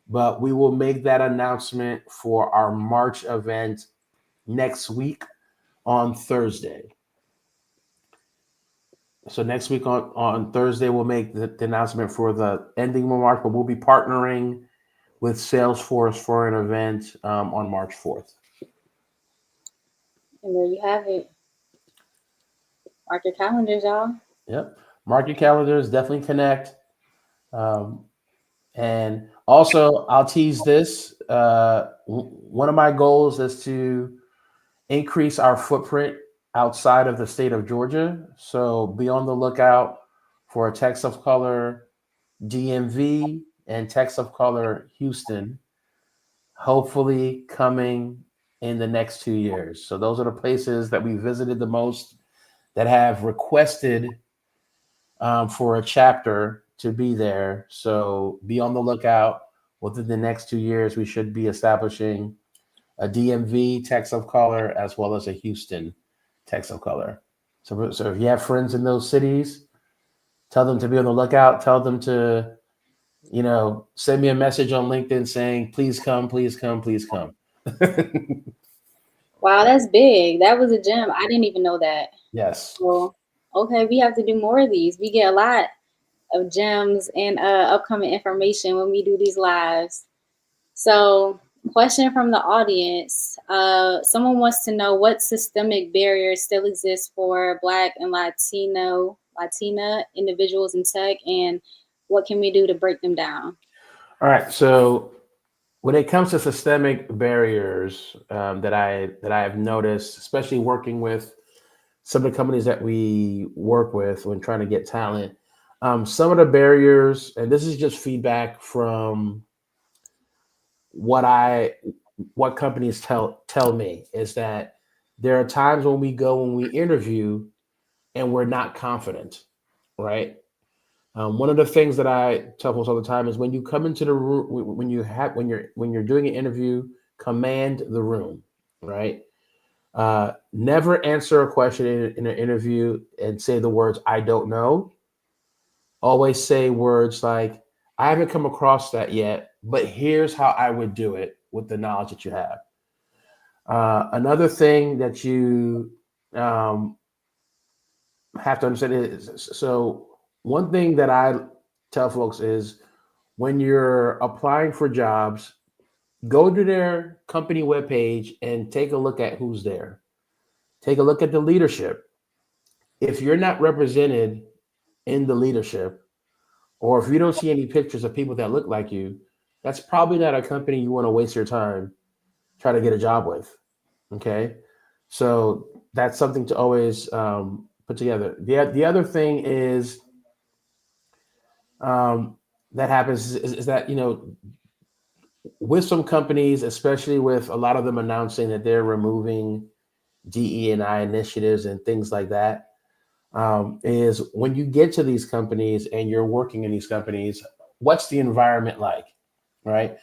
but we will make that announcement for our March event next week on Thursday. So next week on Thursday, we'll make the announcement for the ending of March, but we'll be partnering with Salesforce for an event on March 4th. And there you have it. Mark your calendars, y'all. Yep. Mark your calendars, definitely connect. And also, I'll tease this. One of my goals is to increase our footprint outside of the state of Georgia. So be on the lookout for Techs of Color DMV and Techs of Color Houston, hopefully coming in the next 2 years. So those are the places that we visited the most that have requested for a chapter to be there. So be on the lookout. Within the next 2 years, we should be establishing a DMV Techs of Color as well as a Houston Techs of Color. So if you have friends in those cities, tell them to be on the lookout. Tell them to, send me a message on LinkedIn saying, please come, please come, please come. Wow, that's big. That was a gem. I didn't even know that. Yes. Well, okay, we have to do more of these. We get a lot of gems and upcoming information when we do these lives. So, question from the audience. Someone wants to know what systemic barriers still exist for Black and Latina individuals in tech, and what can we do to break them down? All right. So when it comes to systemic barriers that I have noticed, especially working with some of the companies that we work with when trying to get talent, Some of the barriers, and this is just feedback from what companies tell me, is that there are times when we interview and we're not confident, right? One of the things that I tell folks all the time is when you come into the room, when you're doing an interview, command the room, right? Never answer a question in an interview and say the words "I don't know." Always say words like, "I haven't come across that yet, but here's how I would do it with the knowledge that you have." Another thing that you have to understand is, so one thing that I tell folks is when you're applying for jobs, go to their company webpage and take a look at who's there. Take a look at the leadership. If you're not represented in the leadership, or if you don't see any pictures of people that look like you, that's probably not a company you want to waste your time trying to get a job with. Okay. So that's something to always put together. The other thing is that happens is that, with some companies, especially with a lot of them announcing that they're removing DE&I initiatives and things like that, is when you get to these companies and you're working in these companies, what's the environment like, right?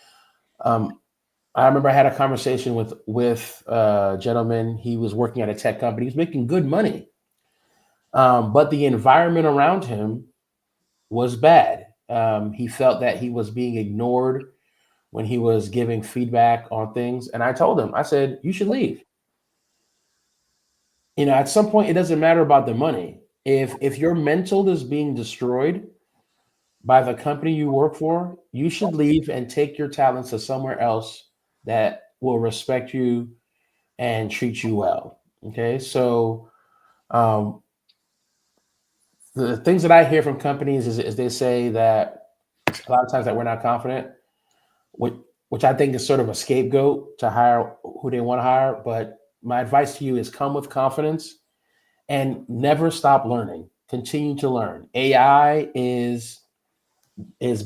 I remember I had a conversation with a gentleman. He was working at a tech company. He was making good money, but the environment around him was bad. He felt that he was being ignored when he was giving feedback on things. And I told him, I said, you should leave. At some point, it doesn't matter about the money. If your mental is being destroyed by the company you work for, you should leave and take your talents to somewhere else that will respect you and treat you well. Okay. So the things that I hear from companies is they say that a lot of times that we're not confident, which I think is sort of a scapegoat to hire who they want to hire. But my advice to you is come with confidence and never stop learning. Continue to learn. AI is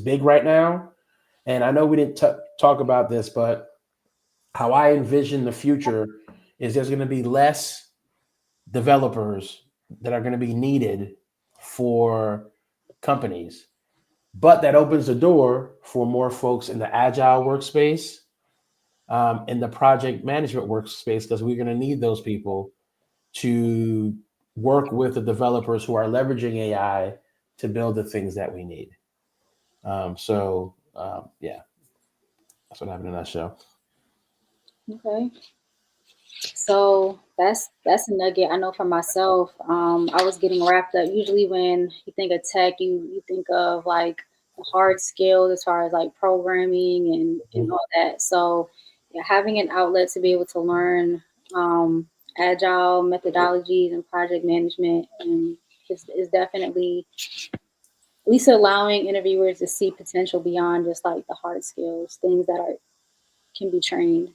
big right now. And I know we didn't talk about this, but how I envision the future is there's going to be less developers that are going to be needed for companies. But that opens the door for more folks in the agile workspace, in the project management workspace, because we're going to need those people to work with the developers who are leveraging AI to build the things that we need. Yeah, that's what happened in that show. Okay. So that's a nugget. I know for myself, I was getting wrapped up. Usually when you think of tech, you think of like the hard skills as far as like programming and all that. So yeah, having an outlet to be able to learn agile methodologies and project management is definitely at least allowing interviewers to see potential beyond just like the hard skills, things that can be trained.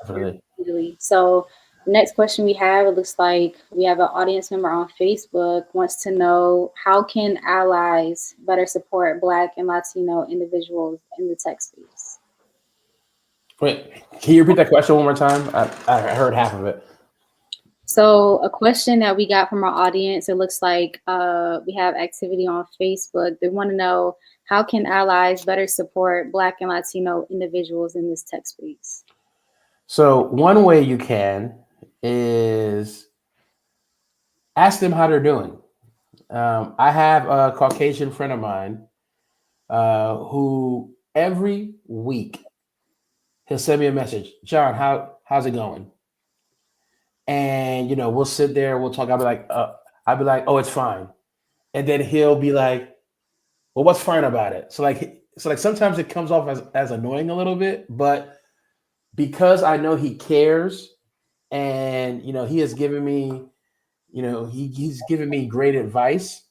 Definitely. Easily. So the next question we have, it looks like we have an audience member on Facebook wants to know, how can allies better support Black and Latino individuals in the tech space? Wait, can you repeat that question one more time? I heard half of it. So a question that we got from our audience, it looks like we have activity on Facebook. They want to know, how can allies better support Black and Latino individuals in this tech space? So one way you can is ask them how they're doing. I have a Caucasian friend of mine who every week he'll send me a message, John, how's it going? And we'll sit there, we'll talk. I'll be like, oh, it's fine. And then he'll be like, well, what's fine about it? So sometimes it comes off as annoying a little bit, but because I know he cares, and he has given me, he's given me great advice.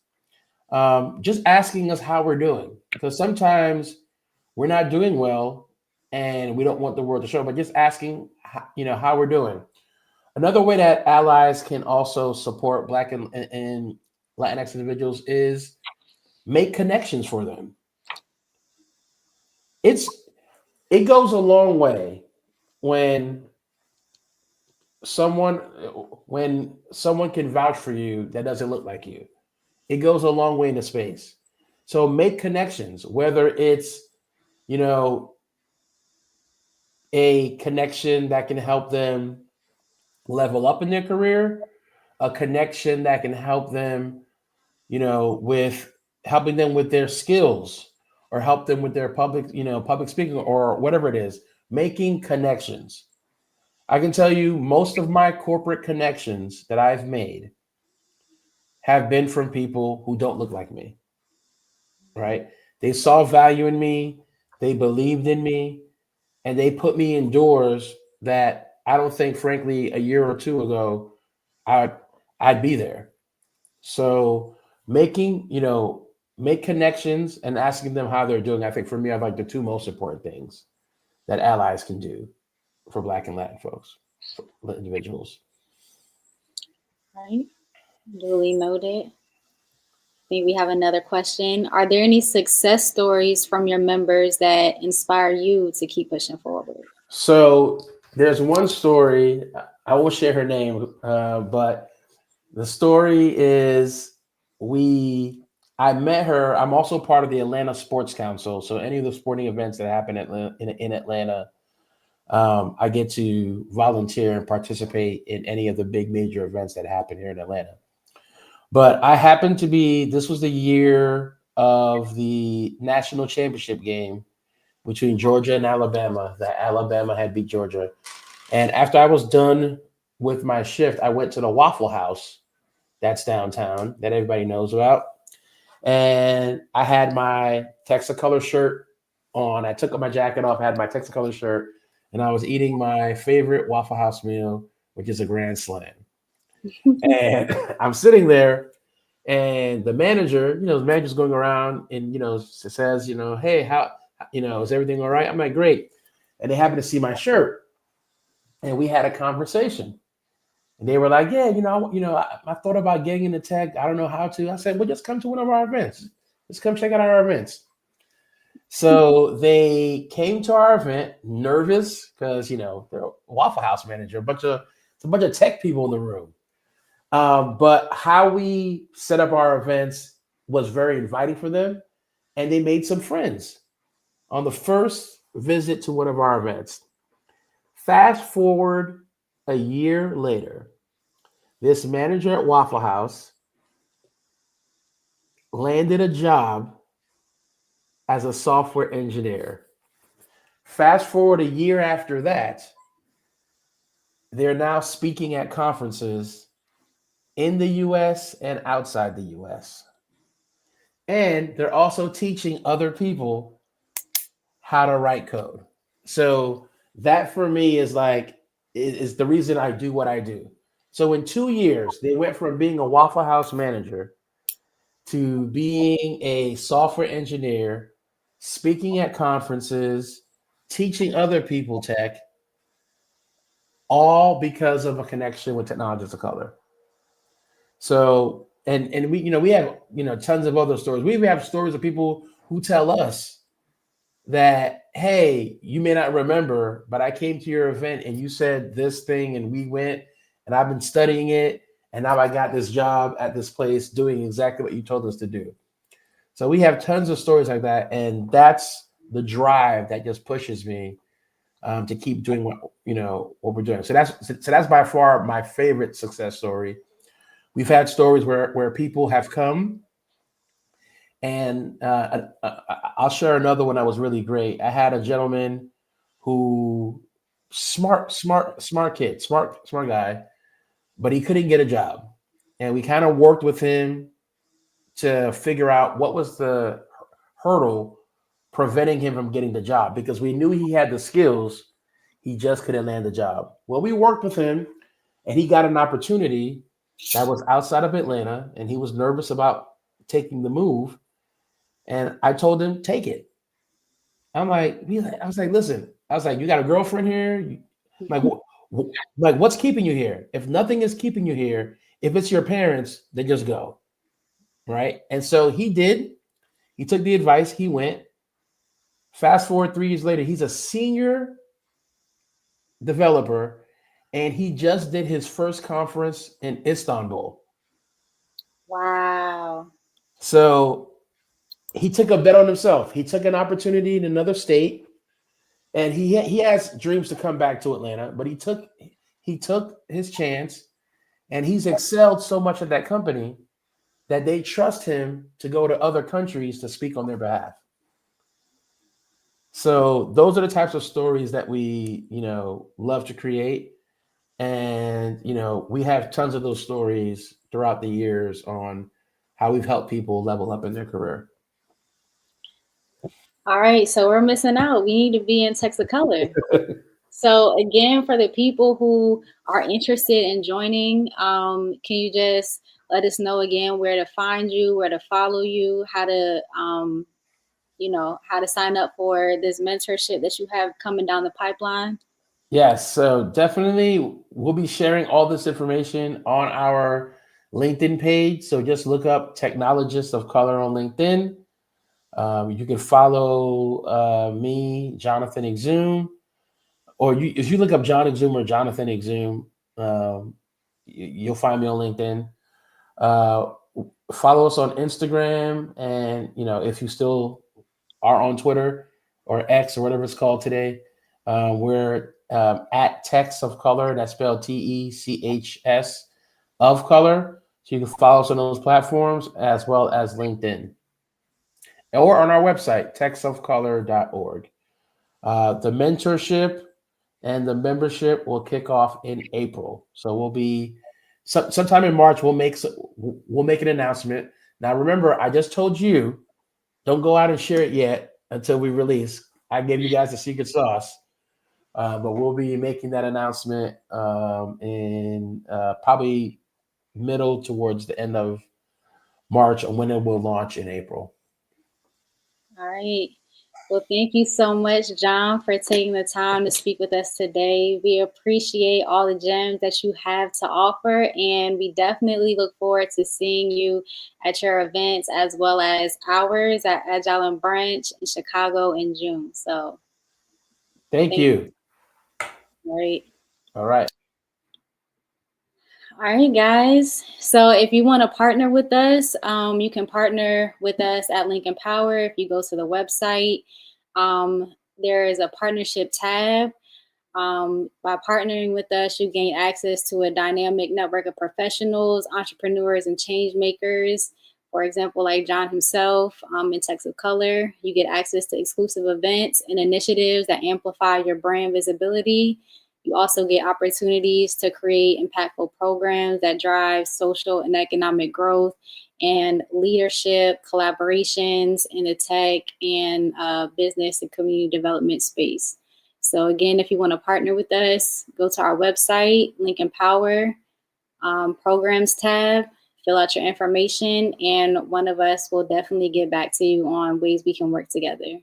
Just asking us how we're doing, because sometimes we're not doing well, and we don't want the world to show. But just asking, how we're doing. Another way that allies can also support Black and Latinx individuals is make connections for them. It goes a long way when someone can vouch for you that doesn't look like you. It goes a long way in the space. So make connections, whether it's, you know, a connection that can help them level up in their career, a connection that can help them, you know, with helping them with their skills or help them with their public speaking or whatever it is, making connections. I can tell you most of my corporate connections that I've made have been from people who don't look like me, right? They saw value in me, they believed in me, and they put me in doors that I don't think, frankly, a year or two ago, I'd be there. So make connections and asking them how they're doing. I think for me, are like the two most important things that allies can do for Black and Latin folks, for individuals. Right. Duly noted. I think we have another question. Are there any success stories from your members that inspire you to keep pushing forward? So there's one story, I won't share her name, but the story is I met her. I'm also part of the Atlanta Sports Council. So any of the sporting events that happen in Atlanta, I get to volunteer and participate in any of the big major events that happen here in Atlanta. But I happened to this was the year of the national championship game between Georgia and Alabama, that Alabama had beat Georgia. And after I was done with my shift, I went to the Waffle House that's downtown that everybody knows about. And I had my Texacolor shirt on. I took my jacket off, had my Texacolor shirt, and I was eating my favorite Waffle House meal, which is a Grand Slam. And I'm sitting there, and the manager's going around and, says, hey, how, is everything all right? I'm like, great. And they happened to see my shirt, and we had a conversation. And they were like, yeah, I thought about getting into tech. I don't know how to. I said, well, just come to one of our events. Just come check out our events. So they came to our event nervous because, they're a Waffle House manager, it's a bunch of tech people in the room. But how we set up our events was very inviting for them. And they made some friends on the first visit to one of our events. Fast forward a year later, this manager at Waffle House landed a job as a software engineer. Fast forward a year after that, they're now speaking at conferences in the US and outside the US. And they're also teaching other people how to write code. So that for me is the reason I do what I do. So in 2 years, they went from being a Waffle House manager to being a software engineer, speaking at conferences, teaching other people tech, all because of a connection with Technologists of Color. So, and we have, tons of other stories. We even have stories of people who tell us that, hey, you may not remember, but I came to your event and you said this thing and we went and I've been studying it. And now I got this job at this place doing exactly what you told us to do. So we have tons of stories like that. And that's the drive that just pushes me to keep doing what we're doing. So that's by far my favorite success story. We've had stories where people have come, and I'll share another one that was really great. I had a gentleman who smart kid, smart guy, but he couldn't get a job. And we kind of worked with him to figure out what was the hurdle preventing him from getting the job, because we knew he had the skills. He just couldn't land the job. Well, we worked with him and he got an opportunity that was outside of Atlanta, and he was nervous about taking the move. And I told him, take it. I was like, listen, you got a girlfriend here? Like, what's keeping you here? If nothing is keeping you here, if it's your parents, then just go. Right. And so he did. He took the advice. He went. Fast forward 3 years later, he's a senior developer, and he just did his first conference in Istanbul. Wow. So he took a bet on himself. He took an opportunity in another state, and he has dreams to come back to Atlanta, but he took his chance, and he's excelled so much at that company that they trust him to go to other countries to speak on their behalf. So those are the types of stories that we, love to create. And, we have tons of those stories throughout the years on how we've helped people level up in their career. All right, so we're missing out. We need to be in Texacolor. So again, for the people who are interested in joining, can you just let us know again where to find you, where to follow you, how to, how to sign up for this mentorship that you have coming down the pipeline? Yes, so definitely we'll be sharing all this information on our LinkedIn page. So just look up Technologists of Color on LinkedIn. You can follow me, Jonathan Exum, or if you look up John Exum or Jonathan Exum, you'll find me on LinkedIn. Follow us on Instagram, and if you still are on Twitter or X or whatever it's called today, we're at Techs of Color. That's spelled TECHS of Color. So you can follow us on those platforms as well as LinkedIn, or on our website, techsofcolor.org. The mentorship and the membership will kick off in April. So we'll be sometime in March. We'll make an announcement. Now, remember, I just told you, don't go out and share it yet until we release. I gave you guys the secret sauce, but we'll be making that announcement in probably middle towards the end of March, and when it will launch in April. All right. Well, thank you so much, John, for taking the time to speak with us today. We appreciate all the gems that you have to offer, and we definitely look forward to seeing you at your events as well as ours at Agile and Brunch in Chicago in June. So Thank you. All right. All right. All right, guys. So if you want to partner with us, you can partner with us at Lincoln Power. If you go to the website, there is a partnership tab. By partnering with us, you gain access to a dynamic network of professionals, entrepreneurs, and change makers. For example, like John himself in Texacolor, you get access to exclusive events and initiatives that amplify your brand visibility. You also get opportunities to create impactful programs that drive social and economic growth and leadership collaborations in the tech and business and community development space. So again, if you want to partner with us, go to our website, Lincoln Power, Programs tab, fill out your information, and one of us will definitely get back to you on ways we can work together.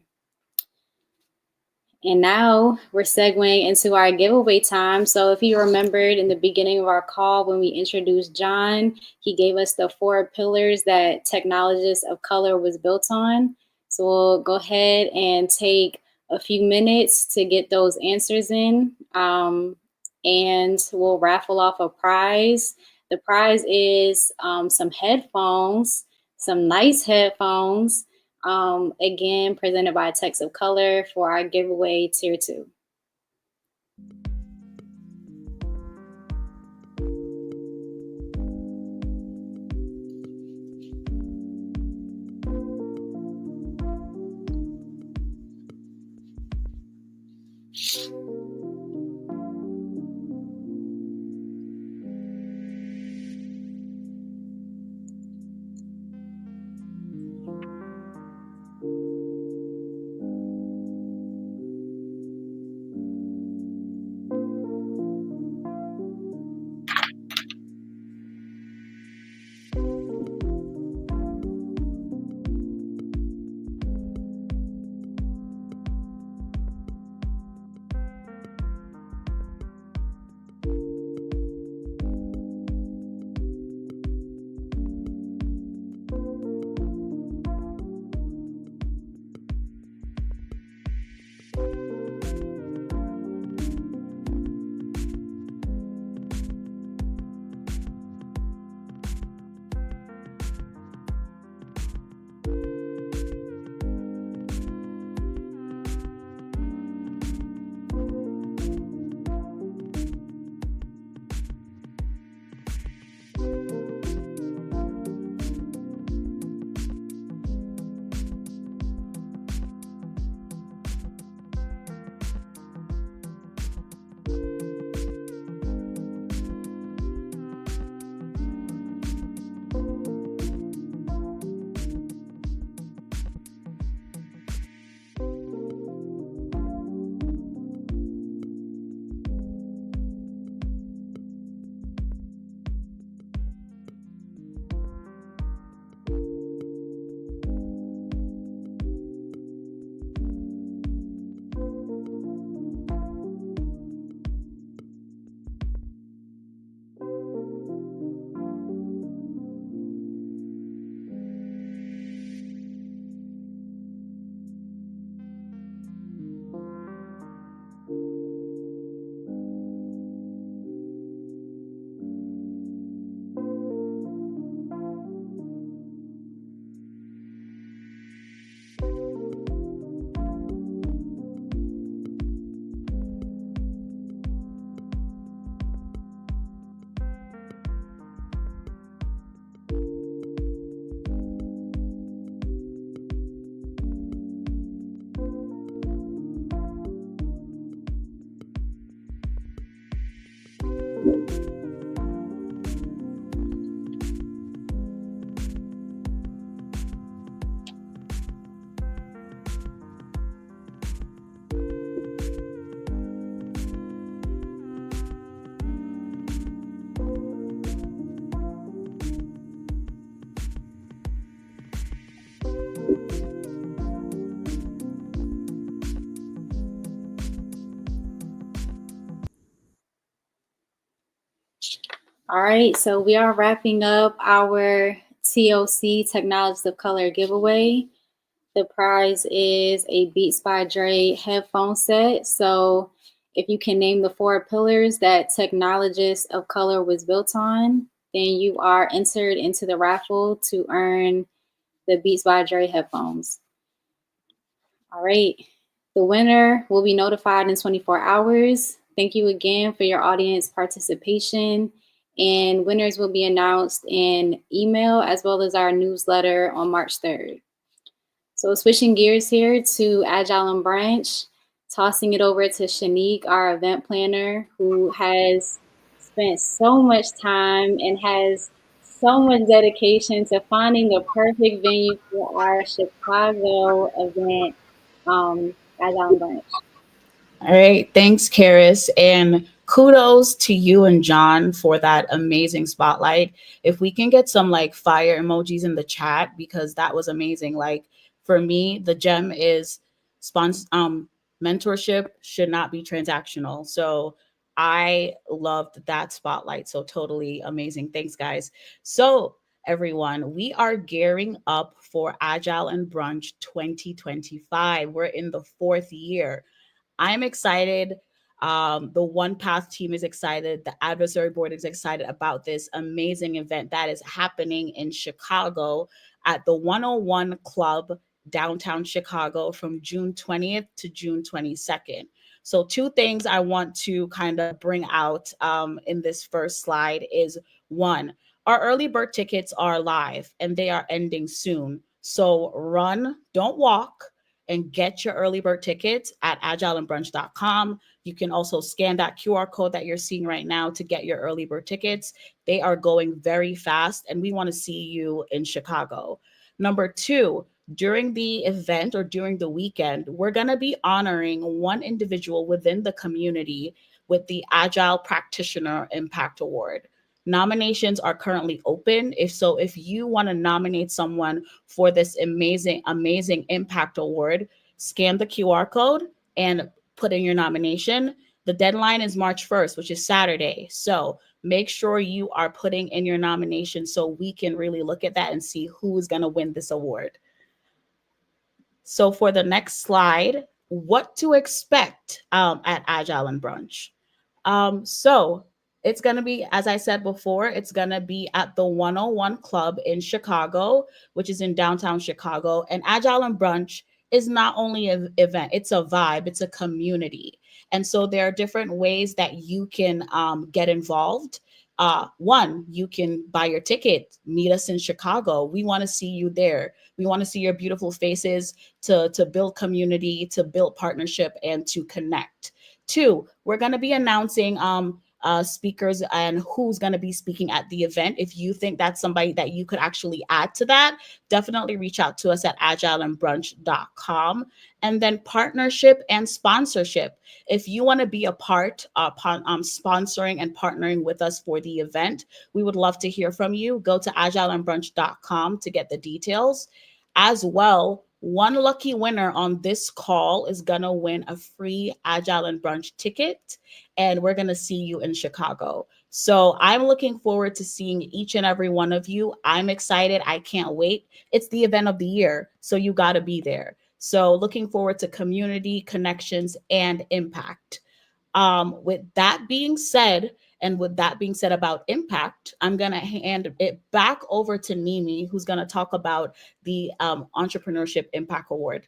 And now we're segueing into our giveaway time. So if you remembered in the beginning of our call when we introduced John, he gave us the 4 pillars that Technologists of Color was built on. So we'll go ahead and take a few minutes to get those answers in, and we'll raffle off a prize. The prize is some headphones, some nice headphones, again, presented by Techs of Color for our giveaway tier 2. All right, so we are wrapping up our TOC Technologies of Color giveaway. The prize is a Beats by Dre headphone set. So if you can name the 4 pillars that Technologists of Color was built on, then you are entered into the raffle to earn the Beats by Dre headphones. All right, the winner will be notified in 24 hours. Thank you again for your audience participation. And winners will be announced in email as well as our newsletter on March 3rd. So switching gears here to Agile and Branch, tossing it over to Shanique, our event planner, who has spent so much time and has so much dedication to finding the perfect venue for our Chicago event, Agile and Branch. All right. Thanks, Karis. And kudos to you and John for that amazing spotlight. If we can get some like fire emojis in the chat, because that was amazing. Like for me, the gem is mentorship should not be transactional. So I loved that spotlight. So totally amazing. Thanks, guys. So everyone, we are gearing up for Agile and Brunch 2025. We're in the 4th year. I'm excited. The One Path team is excited. The advisory board is excited about this amazing event that is happening in Chicago at the 101 Club, downtown Chicago, from June 20th to June 22nd. So 2 things I want to kind of bring out in this first slide is 1, our early bird tickets are live and they are ending soon. So run, don't walk, and get your early bird tickets at agileandbrunch.com. You can also scan that QR code that you're seeing right now to get your early bird tickets. They are going very fast, and we want to see you in Chicago. Number 2, during the event or during the weekend, we're going to be honoring one individual within the community with the Agile Practitioner Impact Award. Nominations are currently open. If you want to nominate someone for this amazing impact award, scan the QR code and put in your nomination. The deadline is March 1st, which is Saturday. So make sure you are putting in your nomination so we can really look at that and see who is going to win this award. So for the next slide, what to expect at Agile and Brunch. So it's going to be, as I said before, it's going to be at the 101 Club in Chicago, which is in downtown Chicago. And Agile and Brunch is not only an event, it's a vibe, it's a community. And so there are different ways that you can get involved. 1, you can buy your ticket, meet us in Chicago. We want to see you there. We want to see your beautiful faces to build community, to build partnership, and to connect. 2, we're going to be announcing speakers and who's going to be speaking at the event. If you think that's somebody that you could actually add to that, definitely reach out to us at agileandbrunch.com. And then partnership and sponsorship. If you want to be a part of sponsoring and partnering with us for the event, we would love to hear from you. Go to agileandbrunch.com to get the details. As well, one lucky winner on this call is going to win a free Agile and Brunch ticket, and we're going to see you in Chicago. So I'm looking forward to seeing each and every one of you. I'm excited. I can't wait. It's the event of the year, so you got to be there. So looking forward to community, connections, and impact. With that being said, and with that being said about impact, I'm going to hand it back over to Nimi, who's going to talk about the Entrepreneurship Impact Award.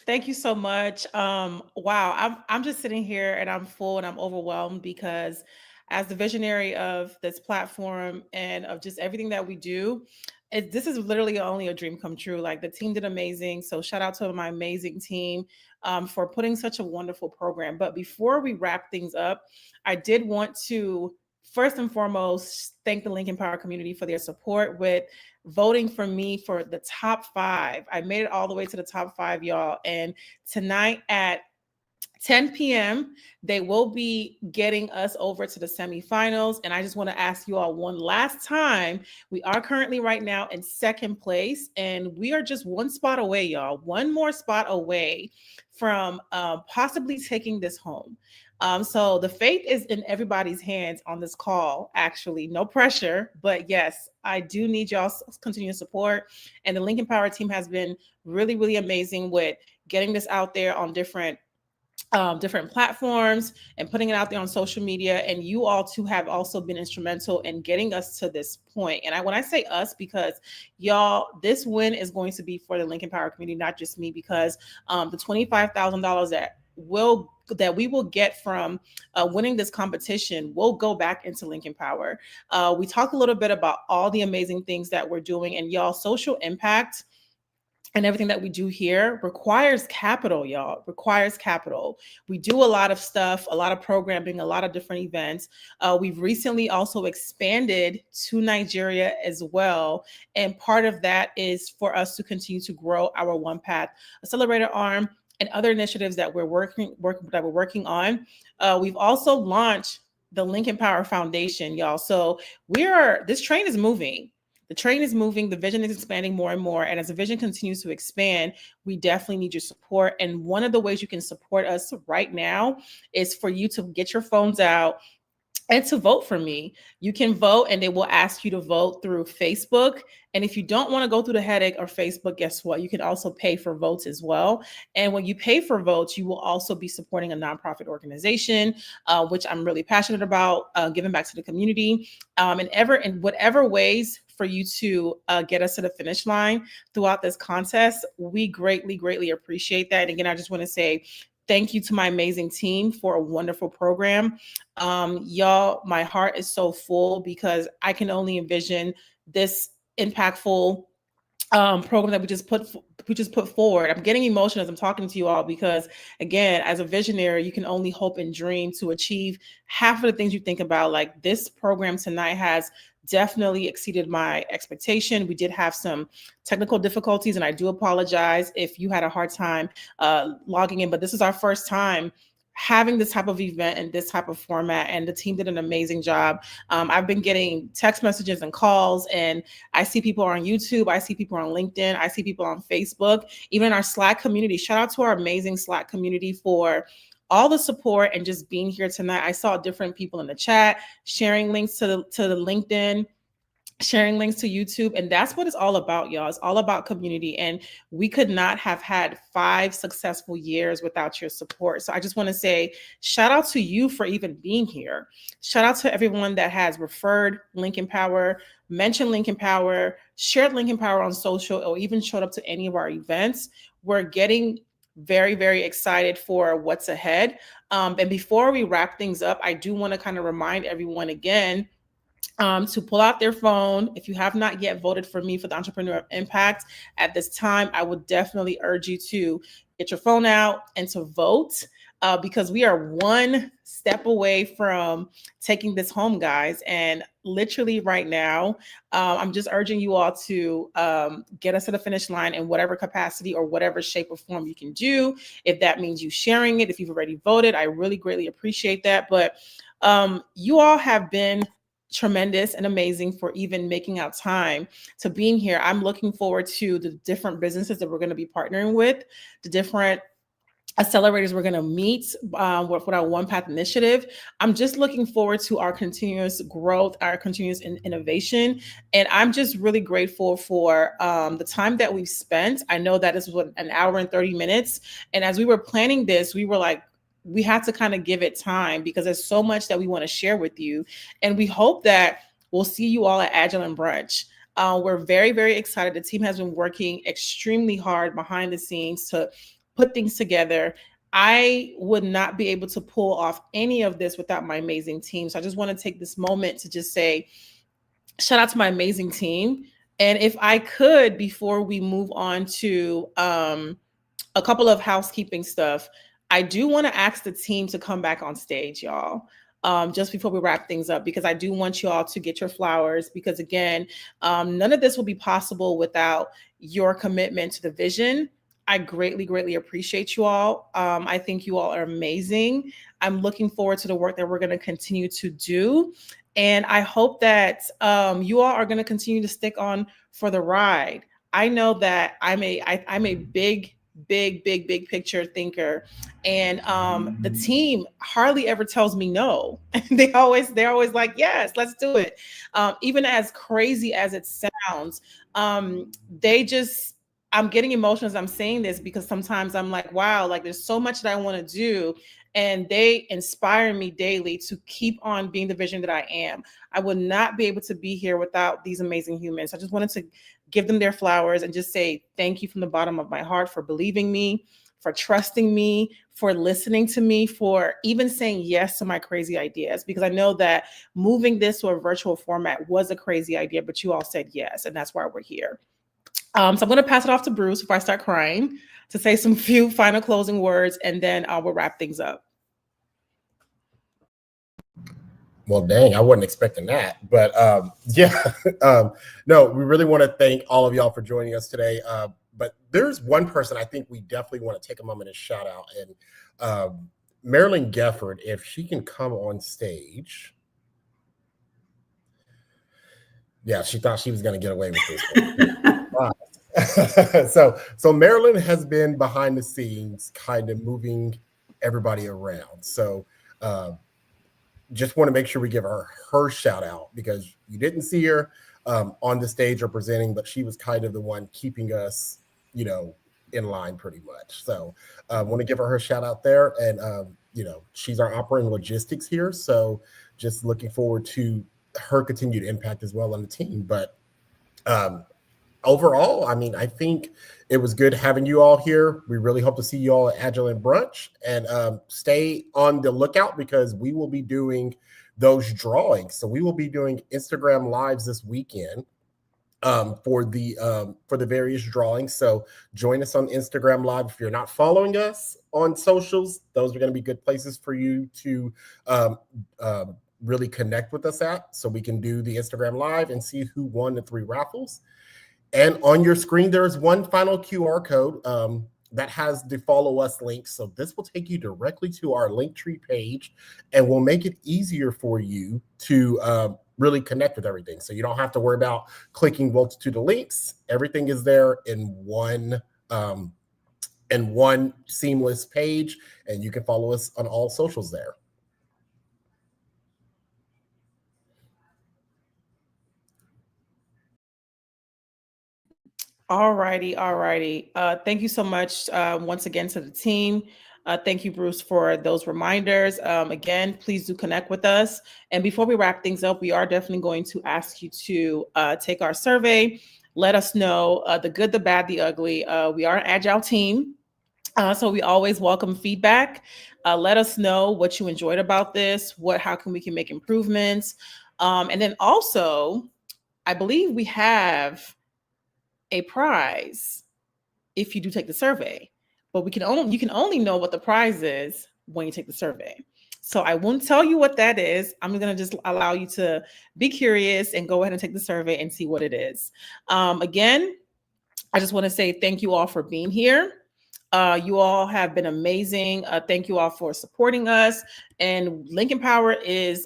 Thank you so much. Wow, I'm just sitting here and I'm full and I'm overwhelmed because as the visionary of this platform and of just everything that we do, this is literally only a dream come true. Like the team did amazing. So shout out to my amazing team for putting such a wonderful program. But before we wrap things up, I did want to first and foremost thank the Lincoln Power community for their support with voting for me for the top 5. I made it all the way to the top 5, y'all. And tonight at 10 p.m., they will be getting us over to the semifinals. And I just want to ask you all one last time. We are currently right now in second place, and we are just one spot away, y'all. One more spot away from possibly taking this home. So the faith is in everybody's hands on this call, actually. No pressure, but yes, I do need y'all's continued support. And the Lincoln Power team has been really, really amazing with getting this out there on different platforms and putting it out there on social media. And you all too have also been instrumental in getting us to this point. And when I say us, because y'all, this win is going to be for the Lincoln Power community, not just me, because the $25,000 that we will get from winning this competition will go back into Lincoln Power. We talked a little bit about all the amazing things that we're doing, and y'all, social impact and everything that we do here requires capital, y'all. Requires capital. We do a lot of stuff, a lot of programming, a lot of different events. We've recently also expanded to Nigeria as well. And part of that is for us to continue to grow our One Path Accelerator arm and other initiatives that we're working on. We've also launched the Lincoln Power Foundation, y'all. So this train is moving. The train is moving, the vision is expanding more and more. And as the vision continues to expand, we definitely need your support. And one of the ways you can support us right now is for you to get your phones out and to vote for me. You can vote, and they will ask you to vote through Facebook. And if you don't want to go through the headache of Facebook, guess what? You can also pay for votes as well. And when you pay for votes, you will also be supporting a nonprofit organization, which I'm really passionate about, giving back to the community, in whatever ways for you to get us to the finish line throughout this contest. We greatly, greatly appreciate that. And again, I just want to say thank you to my amazing team for a wonderful program. Y'all, my heart is so full because I can only envision this impactful program that we just put forward. I'm getting emotional as I'm talking to you all because, again, as a visionary, you can only hope and dream to achieve half of the things you think about. Like this program tonight has definitely exceeded my expectation. We did have some technical difficulties, and I do apologize if you had a hard time logging in, but this is our first time having this type of event and this type of format, and the team did an amazing job. I've been getting text messages and calls, and I see people on YouTube, I see people on LinkedIn, I see people on Facebook, even our Slack community. Shout out to our amazing Slack community for all the support and just being here tonight. I saw different people in the chat sharing links to the LinkedIn, sharing links to YouTube. And that's what it's all about, y'all. It's all about community. And we could not have had 5 successful years without your support. So I just want to say shout out to you for even being here. Shout out to everyone that has referred Lincoln Power, mentioned Lincoln Power, shared Lincoln Power on social, or even showed up to any of our events. We're getting very, very excited for what's ahead. And before we wrap things up, I do want to kind of remind everyone again to pull out their phone. If you have not yet voted for me for the Entrepreneur of Impact at this time, I would definitely urge you to get your phone out and to vote because we are one step away from taking this home, guys. And literally right now, I'm just urging you all to get us to the finish line in whatever capacity or whatever shape or form you can do. If that means you sharing it, if you've already voted, I really greatly appreciate that. But you all have been tremendous and amazing for even making out time to being here. I'm looking forward to the different businesses that we're going to be partnering with, the different accelerators we're going to meet with our One Path initiative. I'm just looking forward to our continuous growth, our continuous innovation. And I'm just really grateful for the time that we've spent. I know that is an hour and 30 minutes. And as we were planning this, we were like, we had to kind of give it time because there's so much that we want to share with you. And we hope that we'll see you all at Agile and Brunch. We're very, very excited. The team has been working extremely hard behind the scenes to put things together. I would not be able to pull off any of this without my amazing team. So I just want to take this moment to just say, shout out to my amazing team And if I could, before we move on to a couple of housekeeping stuff, I do want to ask the team to come back on stage, y'all. Just before we wrap things up, because I do want you all to get your flowers, because again, none of this will be possible without your commitment to the vision. I greatly, greatly appreciate you all. I think you all are amazing. I'm looking forward to the work that we're going to continue to do. And I hope that you all are going to continue to stick on for the ride. I know that I'm a big picture thinker, and the team hardly ever tells me no. they're always like, yes, let's do it. Even as crazy as it sounds, I'm getting emotional as I'm saying this, because sometimes I'm like, wow, like there's so much that I want to do, and they inspire me daily to keep on being the vision that I am. I would not be able to be here without these amazing humans. I just wanted to give them their flowers and just say thank you from the bottom of my heart for believing me, for trusting me, for listening to me, for even saying yes to my crazy ideas, because I know that moving this to a virtual format was a crazy idea, but you all said yes, and that's why we're here. So I'm going to pass it off to Bruce before I start crying, to say some few final closing words, and then we'll wrap things up. Well, dang, I wasn't expecting that. But yeah, no, we really want to thank all of y'all for joining us today. But there's one person I think we definitely want to take a moment and shout out. And Marilyn Gefford, if she can come on stage. Yeah, she thought she was going to get away with this. So Marilyn has been behind the scenes kind of moving everybody around. So just want to make sure we give her shout out, because you didn't see her on the stage or presenting, but she was kind of the one keeping us, in line pretty much. So want to give her shout out there. And, she's our operating logistics here. So just looking forward to her continued impact as well on the team. But overall, I mean, I think it was good having you all here. We really hope to see you all at Agile Brunch, and stay on the lookout, because we will be doing those drawings. So we will be doing Instagram lives this weekend for the various drawings. So join us on Instagram Live. If you're not following us on socials, those are going to be good places for you to really connect with us at, so we can do the Instagram Live and see who won the 3 raffles. And on your screen, there is one final QR code that has the follow us link. So this will take you directly to our Linktree page, and will make it easier for you to really connect with everything. So you don't have to worry about clicking multitude of links. Everything is there in one seamless page, and you can follow us on all socials there. All righty. Thank you so much once again to the team. Thank you, Bruce, for those reminders. Again, please do connect with us. And before we wrap things up, we are definitely going to ask you to take our survey. Let us know the good, the bad, the ugly. We are an Agile team, so we always welcome feedback. Let us know what you enjoyed about this, how can we make improvements. And then also, I believe we have a prize if you do take the survey, but you can only know what the prize is when you take the survey. So I won't tell you what that is. I'm going to just allow you to be curious and go ahead and take the survey and see what it is. Again, I just want to say thank you all for being here. You all have been amazing. Thank you all for supporting us. And Lincoln Power is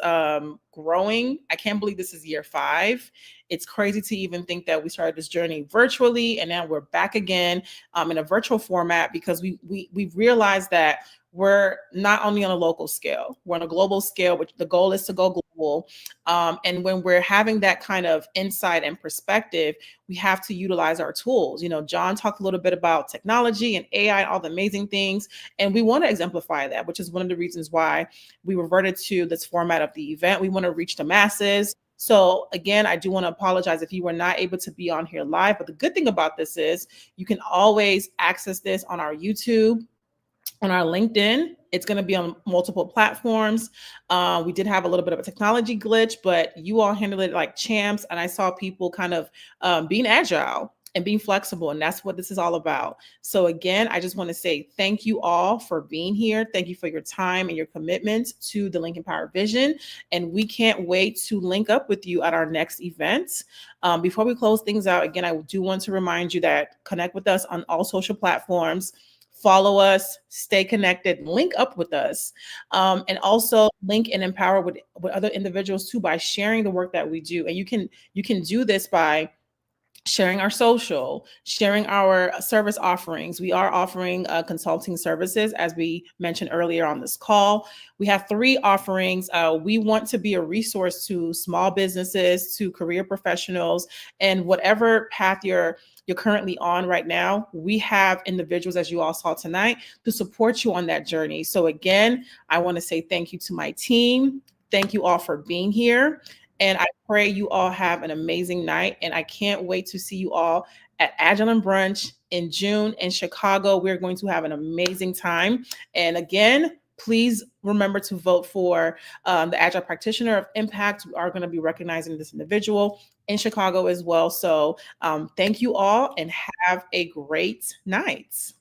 growing. I can't believe this is year 5. It's crazy to even think that we started this journey virtually, and now we're back again in a virtual format, because we realized that we're not only on a local scale, we're on a global scale, which the goal is to go global. And when we're having that kind of insight and perspective, we have to utilize our tools. John talked a little bit about technology and AI and all the amazing things, and we want to exemplify that, which is one of the reasons why we reverted to this format of the event. We want to reach the masses. So again, I do want to apologize if you were not able to be on here live, but the good thing about this is you can always access this on our YouTube. on our LinkedIn. It's going to be on multiple platforms. We did have a little bit of a technology glitch, but you all handled it like champs. And I saw people kind of being agile and being flexible. And that's what this is all about. So again, I just want to say thank you all for being here. Thank you for your time and your commitment to the Lincoln Power Vision. And we can't wait to link up with you at our next event. Before we close things out, again, I do want to remind you that connect with us on all social platforms. Follow us, stay connected, link up with us, and also link and empower with other individuals too by sharing the work that we do. And you can do this by sharing our social, sharing our service offerings. We are offering consulting services, as we mentioned earlier on this call. We have 3 offerings. We want to be a resource to small businesses, to career professionals, and whatever path you're currently on right now. We have individuals, as you all saw tonight, to support you on that journey. So again, I want to say thank you to my team. Thank you all for being here. And I pray you all have an amazing night. And I can't wait to see you all at Agile and Brunch in June in Chicago. We're going to have an amazing time. And again, please remember to vote for the Agile Practitioner of Impact. We are going to be recognizing this individual in Chicago as well. So thank you all and have a great night.